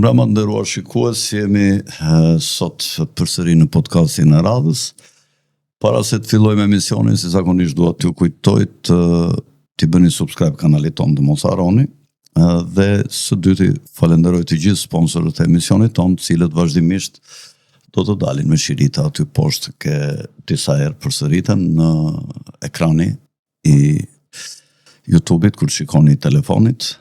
Mirëmbrëma nderuar shikues, jemi sot përsëri në podcastin e radhës. Para se të fillojmë emisionin, si zakonisht dua t'ju kujtoj t'i bëni subscribe kanalit tonë, të mos harroni. Dhe së dyti falenderoj të gjithë sponsorët e emisionit tonë, cilët vazhdimisht do të dalin me shirita aty poshtë, ke disa herë përsëriten në ekrani i YouTube-it kur shikoni telefonit.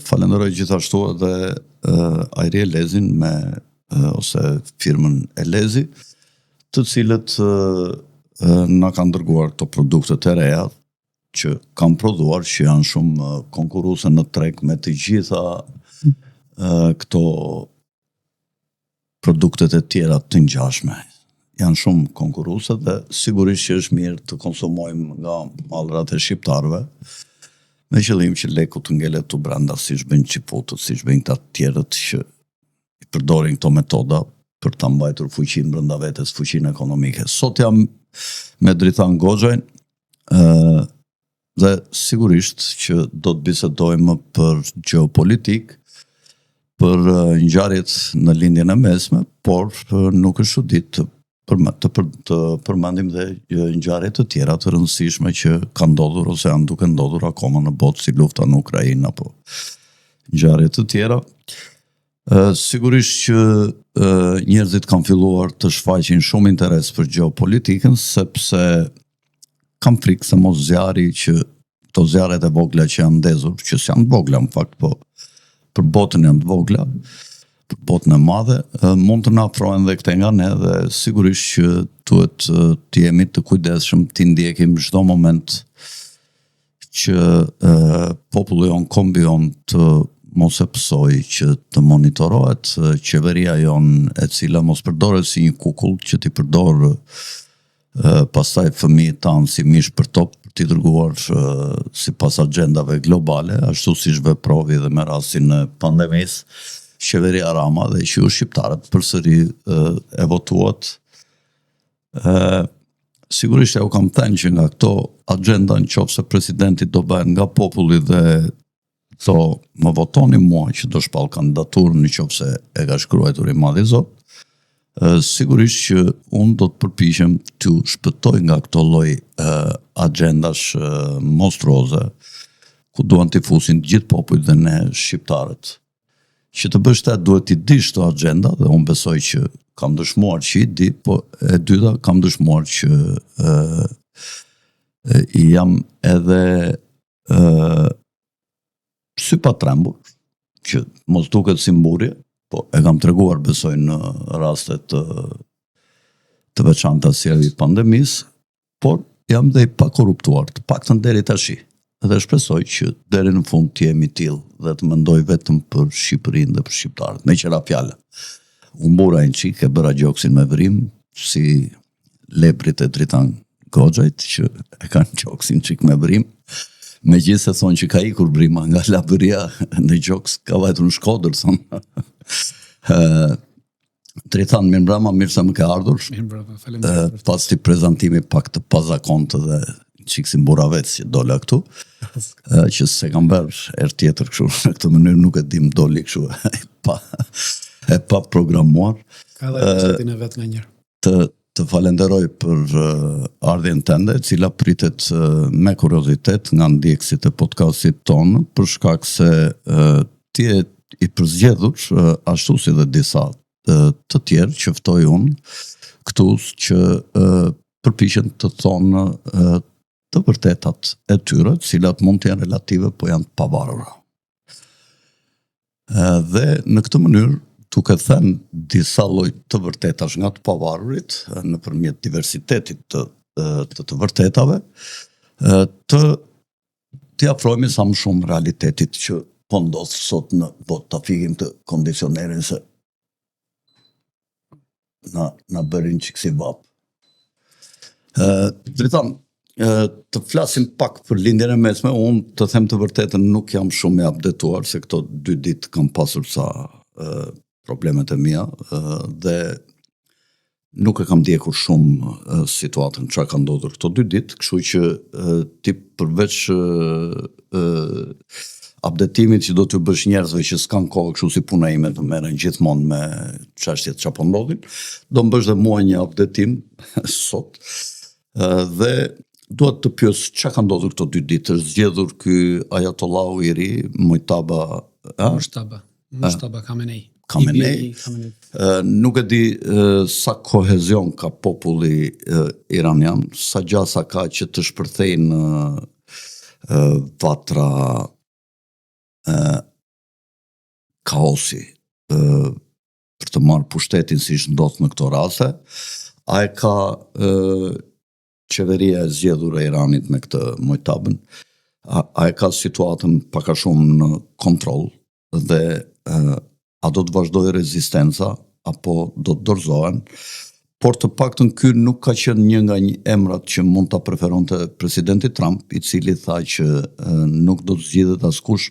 Falenderoj gjithashtu edhe Ajri Elezin ose firmën Elezi, të cilët na kanë dërguar këto produkte të reja që kanë prodhuar, që janë shumë konkurruese në treg me të gjitha këto produktet e tjera të ngjashme. Janë shumë konkurruese dhe sigurisht që është mirë të konsumojmë nga mallrat e shqiptarëve, me qëllim që leku të ngelet të brenda, si shbëjnë qiputët, si shbëjnë të tjerët që i përdorin këto metoda për të mbajtur fuqinë brenda vetes, fuqinë ekonomike. Sot jam me Dritan Goxhajn dhe sigurisht që do të bisedojmë për geopolitik, për ngjarjet në lindjen e mesme, por nuk është çudit të përmendim dhe ngjarje të tjera të rëndësishme që kanë ndodhur ose janë duke ndodhur akoma në botë, si lufta në Ukrainë apo ngjarje të tjera. Sigurisht që njerëzit kanë filluar të shfaqin shumë interes për geopolitikën, sepse kanë frikë se mos zjarri që këto zjarret e vogla që janë ndezur, që janë të vogla në fakt, po për botën janë të vogla, për botën e madhe, mund të na afrohen dhe këte nga ne, dhe sigurisht që duhet të jemi të kujdesshëm, të ndjekim çdo moment që populli jon, kombi jon të mos e pësoj, që të monitorohet qeveria jon, e cila mos përdoret si një kukull, që t'i përdor pastaj fëmijët tanë si mish për top, t'i dërguar sipas agjendave globale, ashtu siç veprovi dhe me rastin e pandemisë qeveria Rama, dhe që shqiptarët përsëri e votuat. Sigurisht u kam thënë që nga këto agenda, nëse presidenti do bëhet nga populli dhe do më votoni mua që do shpall kandidaturën nëse e ka shkruar i madhi Zot, sigurisht që unë do të përpiqem të shpëtoj nga këto lloj agendash monstruoze, ku duan t'i fusin gjithë popujt dhe ne shqiptarët. Që të bësh të duhet t'i dish të agenda, dhe unë besoj që kam dëshmuar që i di, po e dyta kam dëshmuar që jam edhe sy pa trembur, që mos duket si mburje, po e kam treguar besoj në rastet të veçanta si ajo e pandemisë, por jam dhe i pa korruptuar, të paktën deri tash. Dhe shpresoj që deri në fund të jemi tillë dhe të mendoj vetëm për Shqipërinë dhe për shqiptarët. Me qëra fjala, u mbura një çik, e bëra gjoksin me vrim, si leprit e Dritan Goxhajt, që e kanë gjoksin çik me vrim, megjithëse thonë që ka ikur vrima nga Labëria në gjoks, ka vajtur në Shkodër, thonë. Dritan, mirëmbrëma, mirë se më ke ardhur. Mirëmbrëma, faleminderit. Pas ti prezantimi pak të pazakontë dhe qik si mbura vetë që dola këtu, që se kam bërë erë tjetër këshu, në këtë mënyrë nuk e dim doli këshu, e pa programuar. Ka dhe pësetin e vetë nga njërë. Të falenderoj për ardhjen tënde, cila pritet me kuriozitet nga ndjekësit e podcastit tonë, për shkak se ti e i përzgjedhur, ashtu si dhe disa të tjerë që ftoj unë, këtu që përpiqen të thonë të vërtetat e tyre, cilat mund të janë relative, po janë të pavarura. Dhe në këtë mënyrë, duke thënë disa lloj të vërtetash nga të pavarurit, nëpërmjet diversitetit të vërtetave, të afrohemi sa më shumë realitetit që po ndodh sot në botë. Ta fikim të kondicionerin se na bërin çik si vap. Dritan, të flasim pak për lindjen e mesme, unë të them të vërtetën nuk jam shumë i updetuar, se këto 2 ditë kam pasur sa problemet e mia, dhe nuk e kam ndjekur shumë situatën çka ka ndodhur këto 2 ditë, kështu që ti përveç updatimit që do t'ju bësh njerëzve që s'kan kohë kështu si puna ime të merren gjithmonë me çështjet që po ndodhin, do më bësh dhe mua një updatim sot. Dhe duhet të pyes çka ka ndodhur këto 2 ditë. Është zgjedhur ky Ayatollahu i ri, Mujtaba, Mustafa Khamenei. Nuk e di sa kohezion ka populli iranian, sa gjasa ka që të shpërthejnë vatra kaosi për të marrë pushtetin si ndodh në këto raste. A e ka qeveria e zgjedhur e Iranit me këtë Mujtabën, a e ka situatën pak a shumë në kontroll dhe a do të vazhdojë rezistenca apo do të dorëzohen? Por të paktën ky nuk ka qenë një nga emrat që mund ta preferonte presidenti Trump, i cili tha që nuk do të zgjidhet askush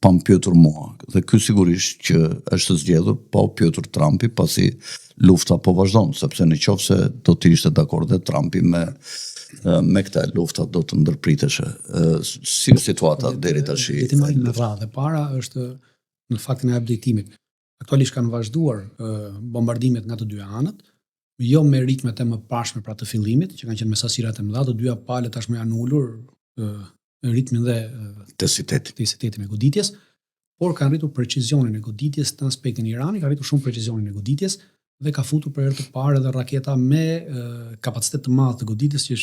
pa mpyetur mua. Dhe ky sigurisht që është zgjedhur pa u pyetur Trumpi, pasi lufta po vazhdon, sepse nëse do të ishte dakord dhe Trumpi me këtë lufta do të ndërpriteshe. Si situata deri tash? Detimojnë në radhë. Para është në faktin e updatimit. Aktualisht kanë vazhduar bombardimet nga të dyja anët, jo me ritmet e mëparshme pra të fillimit, që kanë qenë me sasirat e mëdha, të dyja palët tashmë janë ulur ritmin dhe intensitetin e goditjes, por kanë rritur precizionin e goditjes në aspektin irani, ka rritur shumë precizionin e goditjes dhe ka futur për herë të parë edhe raketa me kapacitet të madh të goditjes, që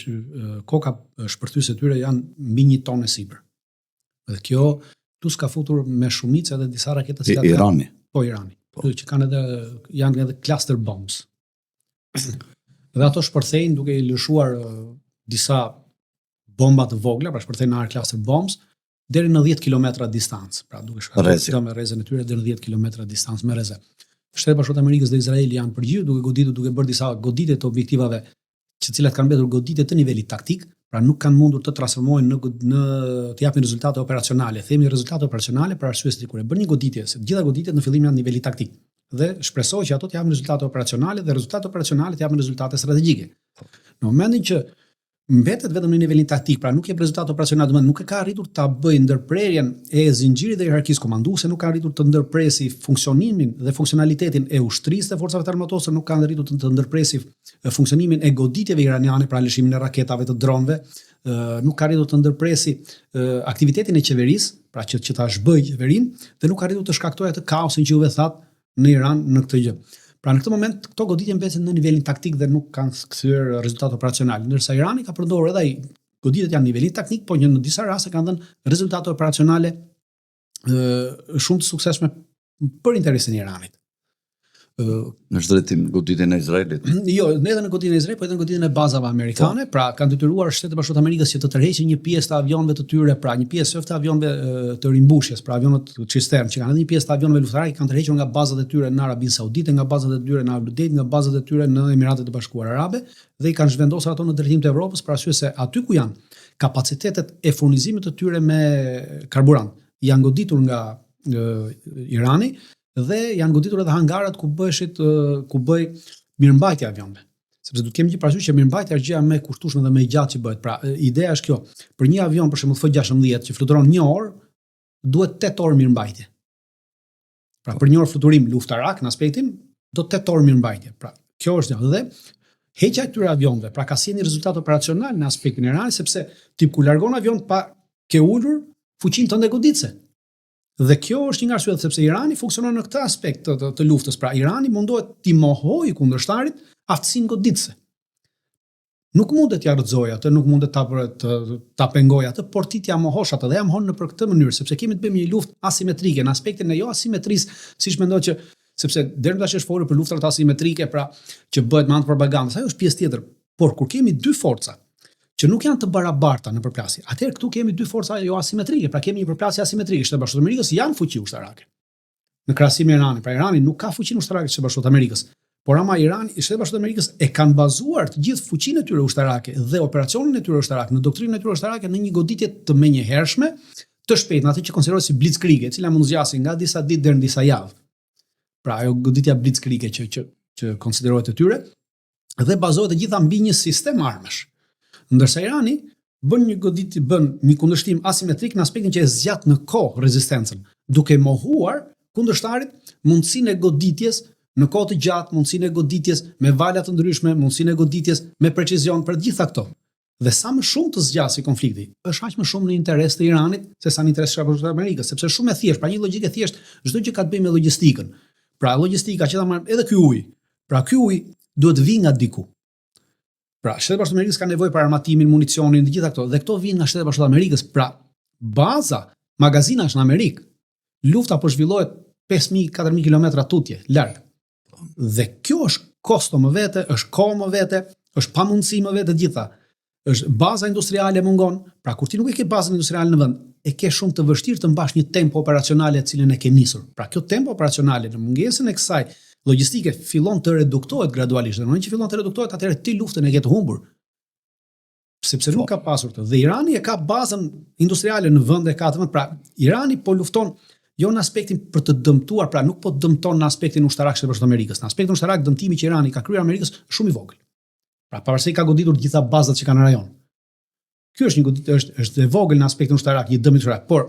koka shpërthyese e tyre janë mbi 1 tonë sipër. Dhe kjo plus ka futur me shumicë edhe disa raketa që Irani. Irani. Që janë edhe cluster bombs. Dhe ato shpërthejnë duke i lëshuar disa bomba të vogla, pra shpërthejnë në cluster bombs deri në 10 kilometra distancë, pra duke shkatruar me rrezën e tyre deri në 10 kilometra distancë me rrezë. Shtetet Bashkuara të Amerikës dhe Izraeli janë përgjithë duke bërë disa goditje të objektivave, që cilat kanë mbetur goditje të nivelit taktik, pra nuk kanë mundur të transformohen në të japin rezultate operacionale. Themi rezultate operacionale për arsye se kur e bën një goditje, se të gjitha goditjet në fillim janë në nivelit taktik. Dhe shpresoj që ato të japin rezultate operacionale dhe rezultatet operacionale të japin rezultate strategjike. Në momentin që mbetet vetëm në nivelin taktik, pra nuk jep rezultate operacionale, domethënë nuk e ka arritur ta bëjë ndërprerjen e zinxhirit dhe hierarkisë komanduese, nuk ka arritur të ndërpresi funksionimin dhe funksionalitetin e ushtrisë të forcave të armatosura, nuk ka arritur të ndërpresi funksionimin e goditjeve iraniane, pra lëshimin e raketave të dronëve, nuk ka arritur të ndërpresi aktivitetin e qeverisë, pra që ta zhbëjë qeverinë, dhe nuk ka arritur të shkaktojë atë kaosin që juve thatë në Iran në këtë gjë. Pra në këtë moment këto goditje mbeten në nivelin taktik dhe nuk kanë kthyer rezultate operacionale, ndërsa Irani ka përdorur edhe ai goditjet janë në nivelin taktik, por që në disa raste kanë dhënë rezultate operacionale shumë të suksesshme për interesin e Iranit. Në drejtim goditjen e Izraelit? Jo, edhe në goditjen e Izraelit, por edhe në goditjen e bazave amerikane, pra kanë detyruar Shtetet Bashkuara të Amerikës që të tërheqin një pjesë të avionëve të tyre, pra një pjesë të avionëve të rimbushjes, pra avionët cistern, që kanë edhe një pjesë të avionëve luftarake kanë tërhequr nga bazat e tyre në Arabinë Saudite, nga bazat e tyre në Abu Dhabi, nga bazat e tyre në Emiratet e Bashkuara Arabe, dhe i kanë zhvendosur ato në drejtim të Evropës, për arsye se aty ku janë kapacitetet e furnizimit të tyre me karburant janë goditur nga Irani, dhe janë goditur edhe hangarat ku bëj mirëmbajtje avionëve. Sepse duhet kemi parasysh që mirëmbajtja është gjëja më e kushtueshme dhe më e gjatë që bëhet. Pra, ideja është kjo. Për një avion për shembull F-16 që fluturon 1 orë, duhet 8 orë mirëmbajtje. Pra, për 1 orë fluturim luftarak në aspektin, do 8 orë mirëmbajtje. Pra, kjo është gjë. Dhe heqja e këtyre avionëve, pra ka sjellë rezultat operacional në aspektin e Iranit, sepse tip ku largon avion pa ke ulur fuqinë tënde goditse. Dhe kjo është një arsye sepse Irani funksionon në këtë aspekt të luftës. Pra Irani mundohet t'i mohojë kundërshtarit aftësinë goditëse. Nuk mundet t'ia rrëzojë atë, nuk mundet ta pengojë atë, por ti t'ia mohosh atë dhe ja mohon në për këtë mënyrë, sepse kemi të bëjmë një luftë asimetrike në aspektin e jo asimetrisë, siç mendoj që sepse deri tash është folur për luftrat asimetrike, pra që bëhet me anë të propagandës. Ajo është pjesë tjetër. Por kur kemi dy forca që nuk janë të barabarta në përplasje, atëherë këtu kemi dy forca jo asimetrike, pra kemi një përplasje asimetrike. Shtetet Bashkuara të Amerikës janë fuqi ushtarake. Në krahasim me Iranin, pra Irani nuk ka fuqinë ushtarake të Shtetet Bashkuara të Amerikës. Por ama Shtetet Bashkuara të Amerikës e kanë bazuar të gjithë fuqinë e tyre ushtarake dhe operacionin e tyre ushtarak në doktrinën e tyre ushtarake në një goditje të menjëhershme, të shpejtë, atë që konsiderohet si blitzkrieg, e cila mund të zgjasë nga disa ditë deri në disa javë. Pra ajo goditja blitzkrieg që konsiderohet e tyre dhe bazohet e gjitha mbi një sistem armësh. Ndërsa Irani bën një kundërshtim asimetrik në aspektin që e zgjat në kohë rezistencën, duke mohuar kundërshtarit mundësinë e goditjes në kohë të gjatë, mundësinë e goditjes me vala të ndryshme, mundësinë e goditjes me precizion për të gjitha këto. Dhe sa më shumë të zgjasë konflikti, është aq më shumë në interes të Iranit se sa në interes të Shtetit Amerikës, sepse shumë e thjesht, pra një logjikë e thjesht, çdo gjë ka të bëjë me logjistikën. Pra logjistika që edhe ky ujë. Pra ky ujë duhet vi nga diku. Pra Shtetet Bashkuara të Amerikës ka nevojë për armatimin, municionin, të gjitha këto, dhe këto vijnë nga Shtetet Bashkuara të Amerikës. Pra baza, magazinash në Amerikë. Lufta po zhvillohet 5.000-4.000 kilometra tutje larg. Dhe kjo është kosto më vete, është kohë më vete, është pamundësi më vete gjitha. Është baza industriale mungon, pra kur ti nuk e ke bazën industriale në vend, e ke shumë të vështirë të mbash një tempo operacionale të cilën e ke nisur. Pra kjo tempo operacionale në mungesën e kësaj logjistike fillon të reduktohet gradualisht. Në momentin që fillon të reduktohet, atëherë ti luftën e ke të humbur. Sepse nuk ka pasur këtë. Dhe Irani e ka bazën industriale në vend e ka të vend. Pra Irani po lufton jo në aspektin për të dëmtuar, pra nuk po dëmton në aspektin ushtarak të Shtetit Amerikës. Në aspektin ushtarak dëmtimi që Irani ka kryer Amerikës shumë i vogël. Pra pavarësisht ka goditur të gjitha bazat që kanë në rajon. Ky është një goditje është e vogël në aspektin ushtarak, një dëm ushtarak, por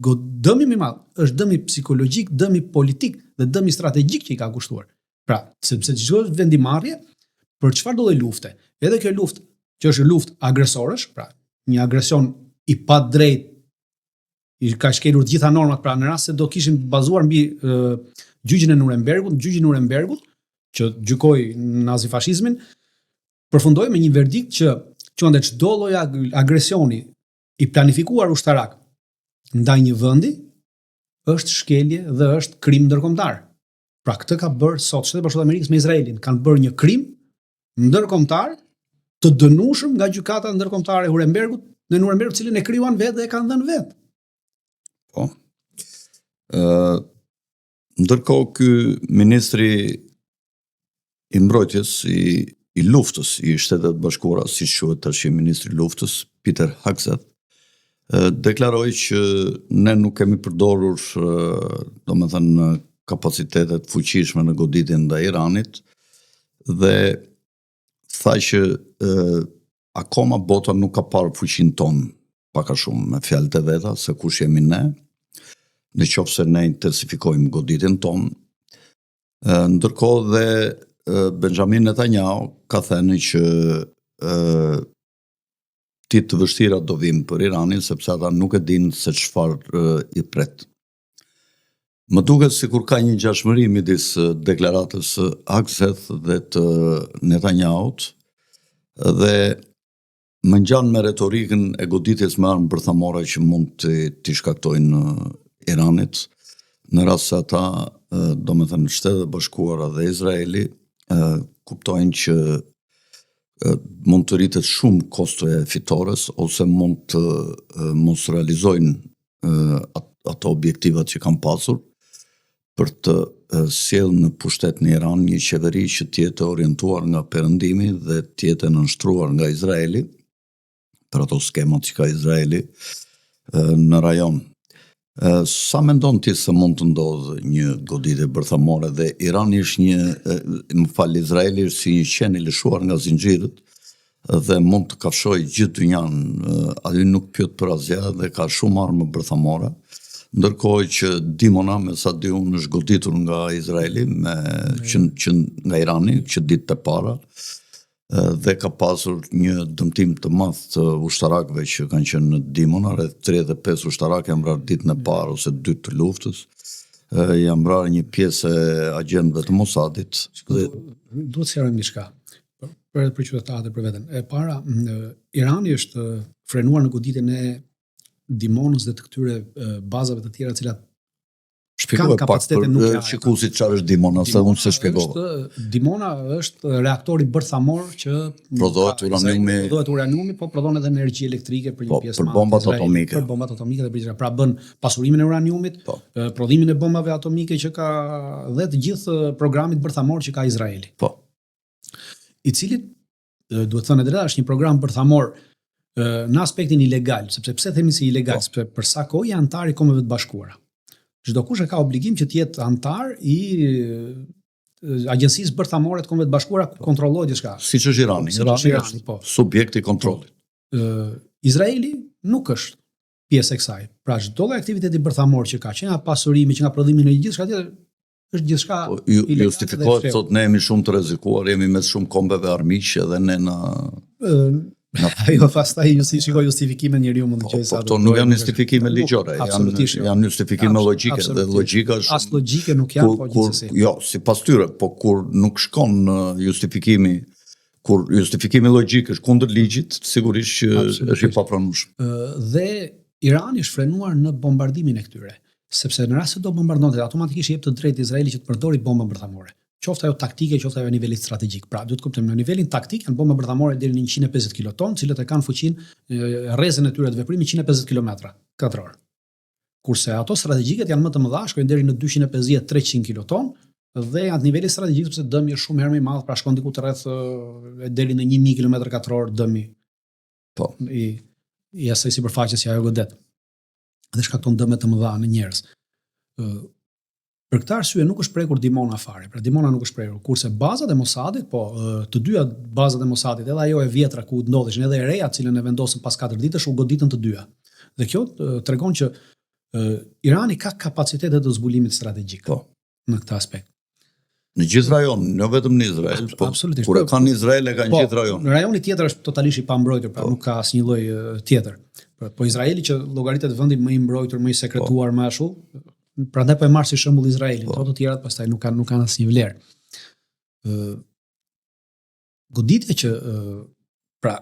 dëmi më i madh është dëmi psikologjik, dëmi politik dhe dëmi strategjik që i ka kushtuar. Pra, sepse çdo vendimarrje për çfarë do lloj lufte, edhe kjo luftë që është luftë agresorësh, pra një agresion i padrejtë i ka shkelur të gjitha normat, pra në rast se do kishin bazuar mbi gjyqin e Nurembergut, që gjykoi nazifashizmin, përfundoi me një verdikt që quante çdo lloj agresioni i planifikuar ushtarak ndaj një vendi është shkelje dhe është krim ndërkombëtar. Pra këtë ka bërë sot Shtetet Bashkuara të Amerikës me Izraelin, kanë bërë një krim ndërkombëtar të dënueshëm nga gjykata ndërkombëtare e Nurembergut, cilën e krijuan vetë dhe e kanë dhënë vetë. Po. Ndërkohë ky ministri i mbrojtjes i luftës i Shtetet Bashkuara, siç quhet tash ministri i luftës, Peter Hegseth, deklaroi që ne nuk kemi përdorur, domethënë, kapacitetet fuqishme në goditjen ndaj Iranit dhe tha që akoma bota nuk ka parë fuqinë tonë pak a shumë, me fjalët e veta, se kush jemi ne, në qoftë se ne intensifikojmë goditjen tonë. Ndërkohë dhe Benjamin Netanyahu ka thënë që ditë të vështira do vijnë për Iranin, sepse ata nuk e dinë se çfarë i pret. Më duket sikur ka një ngjashmëri midis deklaratës së Hegseth dhe të Netanyahut dhe më ngjan me retorikën e goditjes me armë bërthamore që mund të shkaktojnë Iranit, në rast se ata, domethënë Shtetet Bashkuara dhe Izraeli, kuptojnë që mund të rritet shumë kostoja e fitores ose mund të mos realizojnë ato objektivat që kanë pasur për të sjellë në pushtet në Iran një qeveri që të jetë orientuar nga perëndimi dhe të jetë nënshtruar nga Izraeli, për ato skemat që ka Izraeli në rajon. Sa mendon ti se mund të ndodhë një goditje bërthamore dhe Irani është Izraeli është si një qen i lëshuar nga zinxhirët dhe mund të kafshojë gjithë dynjan, aty nuk pyet për asgjë dhe ka shumë armë bërthamore, ndërkohë që Dimona, me sa di unë, është goditur nga Izraeli, nga Irani, që ditë të para, dhe ka pasur një dëmtim të madh të ushtarakëve që kanë qenë në Dimona, rreth 35 ushtarakë janë vrarë ditën e parë ose dytë të luftës, janë vrarë një pjesë e agjentëve të Mossadit. Duhet të sqarojmë diçka për qytetarët dhe për veten. E para, Irani është frenuar në goditjen e Dimonës dhe të këtyre bazave të tjera të cilat Shpjegoj pak për shikuesit çfarë është Dimona, se unë se shpjegova. Dimona është reaktori bërthamor që prodhohet uraniumi, po prodhon edhe energji elektrike për një pjesë për bombat atomike. Për bombat atomike dhe për pra bën pasurimin e uraniumit, prodhimin e bombave atomike që ka dhe të gjithë programit bërthamor që ka Izraeli. Po. I cili duhet thënë drejt është një program bërthamor në aspektin ilegal, sepse pse themi se ilegal, sepse për sa kohë janë antar i Kombeve të Bashkuara. Çdo kush e ka obligim që të jetë antar i agjencisë bërthamore të Kombeve të Bashkuara, kontrollohet diçka. Siç është Irani, Irani, po. Subjekti i kontrollit. Izraeli nuk është pjesë e kësaj. Pra çdo lloj aktiviteti bërthamor që ka, që nga pasurimi, që nga prodhimi në gjithçka tjetër, është gjithçka justifikohet sot ne jemi shumë të rrezikuar, jemi me shumë kombeve armiqe edhe ne na ajo pastaj shikoj justifikimin njeriu mund të thojë sa. Po nuk janë justifikime ligjore, janë justifikime logjike dhe logjika është as logjike nuk janë, po gjithsesi. Jo, sipas tyre, po kur nuk shkon justifikimi, kur justifikimi logjik është kundër ligjit, sigurisht që është i papranueshëm. Dhe Irani është frenuar në bombardimin e këtyre, sepse në rast se do bombardonte, automatikisht jep të drejtë Izraelit që të përdori bombën bërthamore. Qoftë ajo taktike, qoftë ajo niveli strategjik. Pra, duhet të kuptojmë në nivelin taktik janë bomba bërthamore deri në 150 kiloton, cilët e kanë fuqinë rrezën e tyre të veprimit 150 km2. Kurse ato strategjiket janë më të mëdha, shkojnë deri në 250-300 kiloton dhe janë niveli strategjik sepse dëmi është shumë herë më i madh, pra shkon diku të rreth deri në 1000 km2 dëmi. Po, i asaj sipërfaqes që ajo godet. Dhe shkakton dëme të mëdha në njerëz. Për këtë arsye nuk është prekur Dimona fare. Pra Dimona nuk është prekur, kurse bazat e Mossadit, po të dyja bazat e Mossadit, edhe ajo e vjetra ku ndodheshin, edhe e reja, cilën e vendosën pas 4 ditësh, u goditën të dyja. Dhe kjo tregon që Irani ka kapacitete të zbulimit strategjik. Po, në këtë aspekt. Në gjithë rajon, jo vetëm në Izrael, po absolutisht. Kur e kanë në Izrael e kanë gjithë rajon. Në rajoni tjetër është totalisht i pambrojtur, pra nuk ka asnjë lloj tjetër. Po Izraeli që llogaritet vendi më i mbrojtur, më i sekretuar, më ashtu, prandaj po e marr si shembull Izraelin. Ato të tjerat pastaj nuk kanë asnjë vlerë. Goditja që pra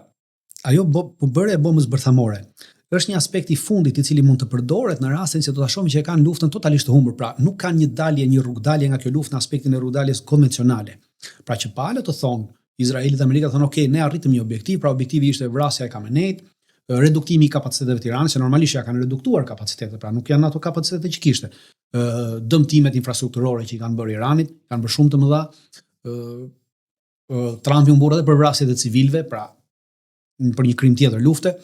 ajo bërja e bombës bërthamore është një aspekt i fundit i cili mund të përdoret në rastin se do ta shohim që e kanë luftën totalisht të humbur. Pra nuk kanë një rrugdalje nga kjo luftë në aspektin e rrugdaljes konvencionale. Pra që palët të thonë Izraeli dhe Amerika thonë, okay, ne arritëm një objektiv, pra objektivi ishte vrasja e Khameneit, reduktimi i kapaciteteve të Iranit, se normalisht ja kanë reduktuar kapacitetet, pra nuk janë ato kapacitete që kishte. Dëmtimet infrastrukturore që i kanë bërë Iranit, kanë bërë shumë të mëdha. Trumpi u mburr edhe për vrasjet e civilëve, pra për një krim tjetër lufte.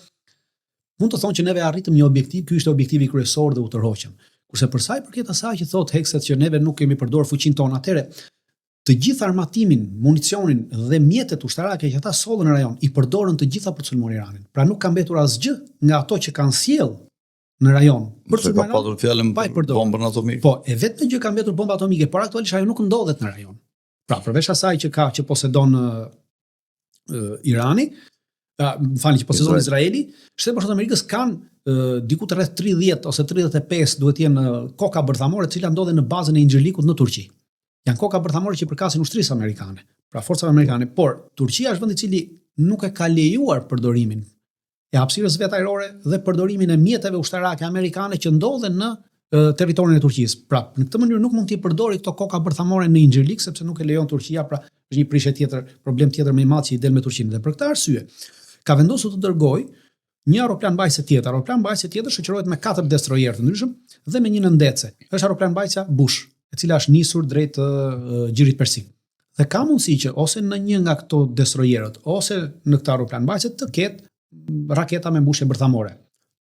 Mund të thonë që neve arritëm një objektiv, ky ishte objektivi kryesor dhe u tërhoqëm. Kurse për sa i përket asaj që thotë Hekset që neve nuk kemi përdorur fuqinë tonë, atëre të gjithë armatimin, municionin dhe mjetet ushtarake që ata sollën në rajon i përdorën të gjitha për të sulmuar Iranin. Pra nuk ka mbetur asgjë nga ato që kanë sjell në rajon për të sulmuar. Ka pasur fjalën bombën atomike. Po, e vetëm gjë ka mbetur bomba atomike, por aktualisht ajo nuk ndodhet në rajon. Pra përveç asaj që posedon Irani, që posedon Izraeli, Shtetet Bashkuara të Amerikës kanë diku të rreth 30 ose 35 duhet jenë koka bërthamore të cilat ndodhen në bazën e Inxhirlikut në Turqi. Janë koka bërthamore që përkasin ushtrisë amerikane, pra forcave amerikane, por Turqia është vend i cili nuk e ka lejuar përdorimin e hapësirës vetë ajrore dhe përdorimin e mjeteve ushtarake amerikane që ndodhen në territorin e Turqisë. Pra, në këtë mënyrë nuk mund t'i përdori këto koka bërthamore në Inxhirlik sepse nuk e lejon Turqia, pra është një prishje tjetër, problem tjetër më i madh që i del me Turqinë. Dhe për këtë arsye ka vendosur të dërgojë një aeroplan mbajtëse tjetër. Aeroplan mbajtëse tjetër shoqërohet me 4 destroyer të ndryshëm dhe me një nëndece. Është aeroplan mbajtësa Bush, e cila është nisur drejt Gjirit Persik. Dhe ka mundësi që ose në një nga këto destroyerët ose në këtë aeroplan mbajtëse të ketë raketa me mbushje bërthamore.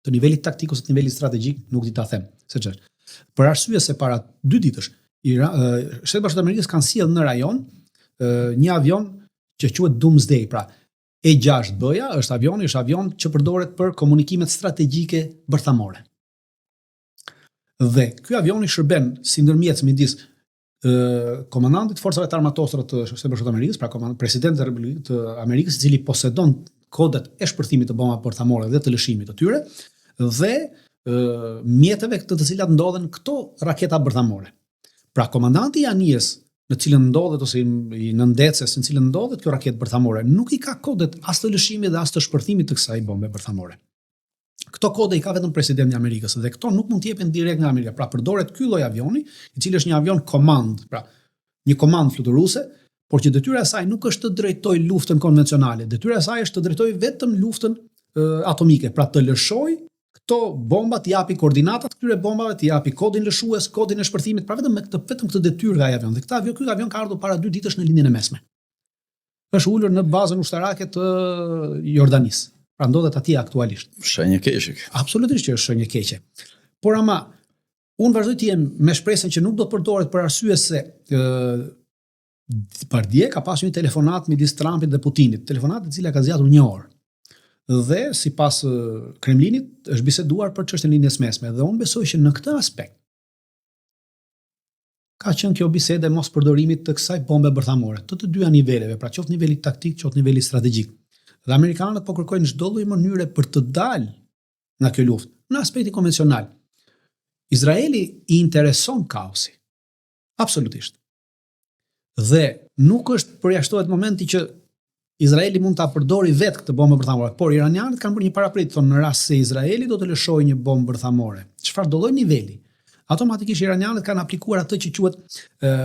Të nivelit taktik ose të nivelit strategjik nuk di ta them se ç'është. Për arsye se para 2 ditësh Shtetet Bashkuara të Amerikës kanë sjellë në rajon një avion që quhet Doomsday, pra E-6B-ja është avion që përdoret për komunikimet strategjike bërthamore. Dhe ky avion i shërben si ndërmjetës midis komandantit forcave të armatosura të Shtetit Bashkuar të Amerikës, pra presidentit të Republikës të Amerikës, i cili posedon kodet e shpërthimit të bombave bërthamore dhe të lëshimit të tyre, dhe mjeteve të cilat ndodhen këto raketa bërthamore. Pra komandanti i anijes në cilën ndodhet ose i nëndecës në cilën ndodhet kjo raketë bërthamore nuk i ka kodet as të lëshimit dhe as të shpërthimit të kësaj bombe bërthamore. Këto kode i ka vetëm presidenti i Amerikës dhe këto nuk mund të jepen direkt nga Amerika. Pra përdoret ky lloj avioni, i cili është një avion komand, pra një komandë fluturuese, por që detyra e saj nuk është të drejtojë luftën konvencionale. Detyra e saj është të drejtojë vetëm luftën atomike, pra të lëshojë këto bomba, të japi koordinatat këtyre bombave, të japi kodin lëshues, kodin e shpërthimit, pra vetëm këtë detyrë nga avion. Dhe ky avion ka ardhur para 2 ditësh në linjën e mesme. Është ulur në bazën ushtarake të Jordanisë. Pra ndodhet atje aktualisht. Shenjë keqe. Absolutisht që është shenjë keqe. Por ama unë vazhdoj të jem me shpresën që nuk do të përdoret për arsye se par dje ka pasur një telefonat midis Trumpit dhe Putinit, telefonat e cila ka zgjatur 1 orë. dhe sipas Kremlinit është biseduar për çështjen e linjës mesme dhe unë besoj që në këtë aspekt ka qenë kjo bisede mos përdorimit të kësaj bombe bërthamore, të dyja niveleve, pra qoftë niveli taktik, qoftë niveli strategjik. Dhe amerikanët po kërkojnë çdo lloj mënyre për të dalë nga kjo luftë. Në aspektin konvencional, Izraeli i intereson kaosi. Absolutisht. Dhe nuk është përjashtohet momenti që Izraeli mund ta përdori vetë këtë bombë bërthamore, por iranianët kanë bërë një paraprit, thonë në rast se Izraeli do të lëshojë një bombë bërthamore. Çfarë do lloj niveli? Automatikisht iranianët kanë aplikuar atë që quhet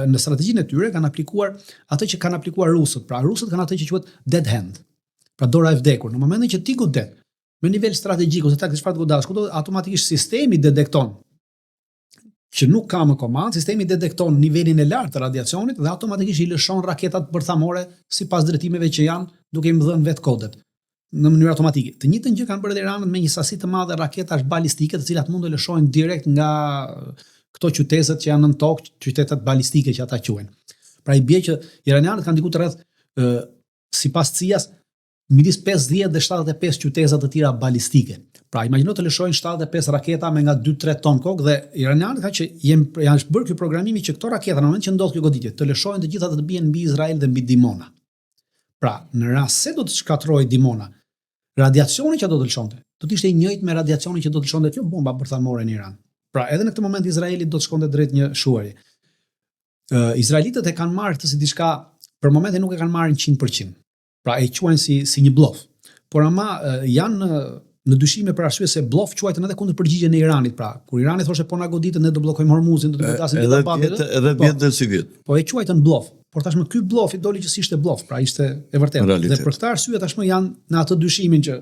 në strategjinë e tyre, kanë aplikuar atë që kanë aplikuar rusët. Pra rusët kanë atë që quhet dead hand. Pra dora e vdekur. Në momentin që ti godet me nivel strategjik ose taktik çfarë godash, automatikisht sistemi detekton që nuk ka më komandë, sistemi detekton nivelin e lartë të radiacionit dhe automatikisht i lëshon raketat bërthamore sipas drejtimeve që janë duke i dhënë vetë kodet në mënyrë automatike. Të njëjtën gjë kanë bërë edhe Iranët me një sasi të madhe raketash balistike, të cilat mund të lëshohen direkt nga këto qytetet që janë në tokë, qytetet balistike që ata quhen. Pra i bie që iranianët kanë diku të rreth sipas CIA-s midis 50 dhe 75 qyteza të tjera balistike. Pra imagjino të lëshojnë 75 raketa me nga 2-3 ton kokë dhe iranianët kanë që janë bërë ky programimi që këto raketa në moment që ndodh kjo goditje të lëshojnë të gjitha të bien mbi Izrael dhe mbi Dimona. Pra në rast se do të shkatërrohej Dimona, radiacioni që do të lëshonte do të ishte i njëjtë me radiacionin që do të lëshonte kjo bomba bërthamore në Iran. Pra edhe në këtë moment Izraeli do të shkonte drejt një shuari. Izraelitët e kanë marrë këtë si diçka, për momentin nuk e kanë marrë 100%. Pra e quajnë si një bluff. Por ama janë në dyshime për arsye se bluff quajtën edhe kundër përgjigjen e Iranit. Pra kur Irani thoshte po na goditën ne do bllokojmë Hormuzin, do të godasim edhe vjet dhe si vjet. Po e quajtën bluff. Por tashmë ky bluff i doli që si ishte bluff, pra ishte e vërtetë. Dhe për këtë arsye tashmë janë në atë dyshimin që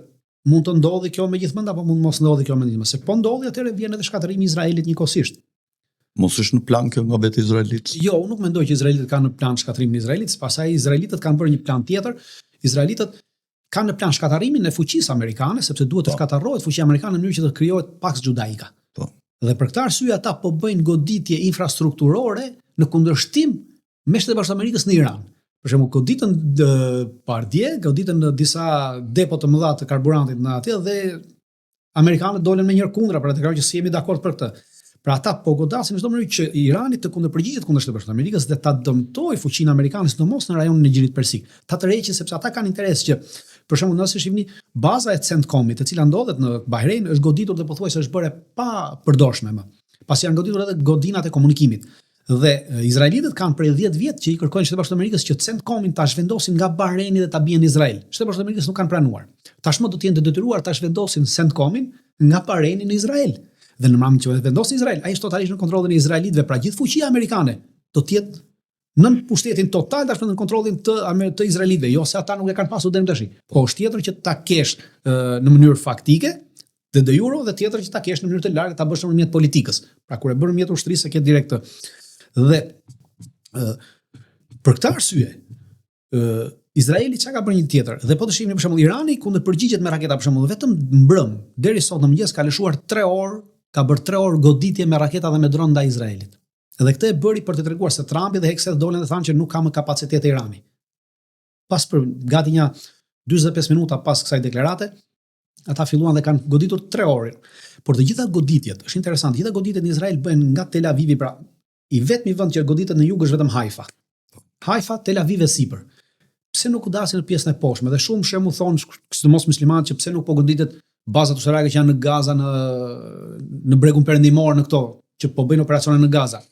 mund të ndodhi kjo megjithmonë apo mund mos ndodhi kjo megjithmonë. Se po ndodhi atëherë vjen edhe shkatërimi i Izraelit njëkohësisht. Mos është në plan kjo nga vetë izraelitët? Jo, unë nuk mendoj që izraelitët kanë në plan shkatërimin e Izraelit, pastaj izraelitët kanë bërë një plan tjetër. Izraelitët kanë në plan shkatërimin e fuqisë amerikane, sepse duhet të shkatërrohet fuqia amerikane në mënyrë që të krijohet Pax Judaika. Dhe për këtë arsye ata po bëjnë goditje infrastrukturore në kundërshtim me Shtetet Bashkuara të Amerikës në Iran. Për shembull, goditën Pardje, goditën në disa depo të mëdha të karburantit në atje dhe amerikanët dolën me njëherë kundra, pra të që si jemi dakord për këtë. Pra ata po godasin në çdo mënyrë që Irani të kundërpërgjigjet kundër Shtetit Bashkuar të Amerikës dhe ta dëmtojë fuqinë amerikane sidomos në rajonin e Gjirit Persik. Ta tërheqin sepse ata kanë interes që për shembull nëse shihni baza e CENTCOM-it, e cila ndodhet në Bahrein, është goditur dhe pothuajse është bërë pa përdorshme më. Pasi janë goditur edhe godinat e komunikimit. Dhe izraelitët kanë prej 10 vjet që i kërkojnë Shtetit Bashkuar të Amerikës që CENTCOM-in ta zhvendosin nga Bahreini dhe ta bien në Izrael. Shtetet Bashkuara të Amerikës nuk kanë pranuar. Tashmë do të jenë të detyruar ta zhvendosin CENTCOM-in nga Bahreini në Izrael. Dhe në moment që vendosin Izrael, ai është totalisht në kontrollin e izraelitëve, pra gjithë fuqia amerikane do të jetë nën pushtetin total tashmë në kontrollin të izraelitëve, jo se ata nuk e kanë pasur deri tash. Po është tjetër që ta kesh në mënyrë faktike de jure dhe tjetër që ta kesh në mënyrë të lartë ta bësh nëpërmjet politikës. Pra kur e bën nëpërmjet ushtrisë ke direkt. Dhe për këtë arsye Izraeli çka ka bërë një tjetër. Dhe po të shihni për shembull Irani kundërpërgjigjet me raketa për shembull vetëm mbrëm deri sot në mëngjes ka lëshuar 3 orë, ka bërë 3 orë goditje me raketa dhe me dron ndaj Izraelit. Edhe këtë e bëri për të treguar se Trumpi dhe Hekset dolën dhe thanë që nuk ka më kapacitet e Irani. Pas për gati një 45 minuta pas kësaj deklarate, ata filluan dhe kanë goditur 3 orë. Por të gjitha goditjet, është interesant, të gjitha goditjet në Izrael bëhen nga Tel Avivi, pra i vetmi vend që goditet në jug është vetëm Haifa. Haifa, Tel Aviv e sipër. Pse nuk godasin në pjesën e poshtme? Dhe shumë shembull thonë, sidomos muslimanët, që pse nuk po goditet bazat ushtarake që janë në Gaza, në bregun perëndimor, në këto që po bëjnë operacione në Gaza.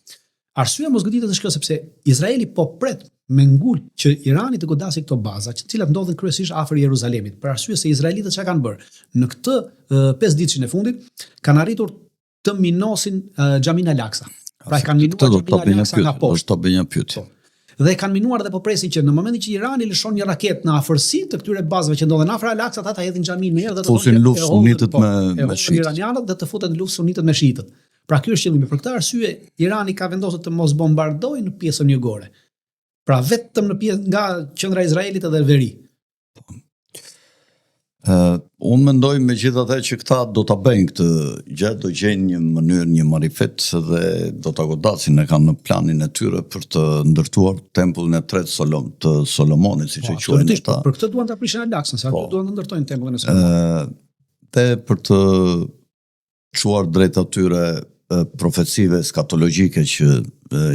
Arsyeja mos goditet është kjo sepse Izraeli po pret me ngul që Irani të godasë këto baza, të cilat ndodhen kryesisht afër Jeruzalemit. Për arsye se izraelitët çka kanë bërë? Në këtë 5 ditësh e fundit kanë arritur të minosin Xhamin al-Aqsa. Pra kanë minuar Xhamin al-Aqsa nga poshtë. Do të bëj një pyetje. Dhe kanë minuar dhe po presin që në momentin që Irani lëshon një raketë në afërsi të këtyre bazave që ndodhen afër Al-Aqsa, ata hedhin xhamin në erë dhe të fusin luftë sunitët me shiitët. Iranianët dhe të futen në luftë sunitët me shiitët. Pra ky është qëllimi. Për këtë arsye Irani ka vendosur të mos bombardojë në pjesën jugore. Pra vetëm në pjesë nga qendra e Izraelit edhe veri. Unë mendoj megjithatë që këta do ta bëjnë këtë gjë, do gjejnë një mënyrë, një marifet dhe do ta godasin, e kanë në planin e tyre për të ndërtuar tempullin e tretë të Solomonit, siç e quajnë ata. Për këtë duan ta prishin Alaksën, sa aty duan të ndërtojnë tempullin e Solomonit. Dhe për të çuar drejt atyre profecive skatologjike që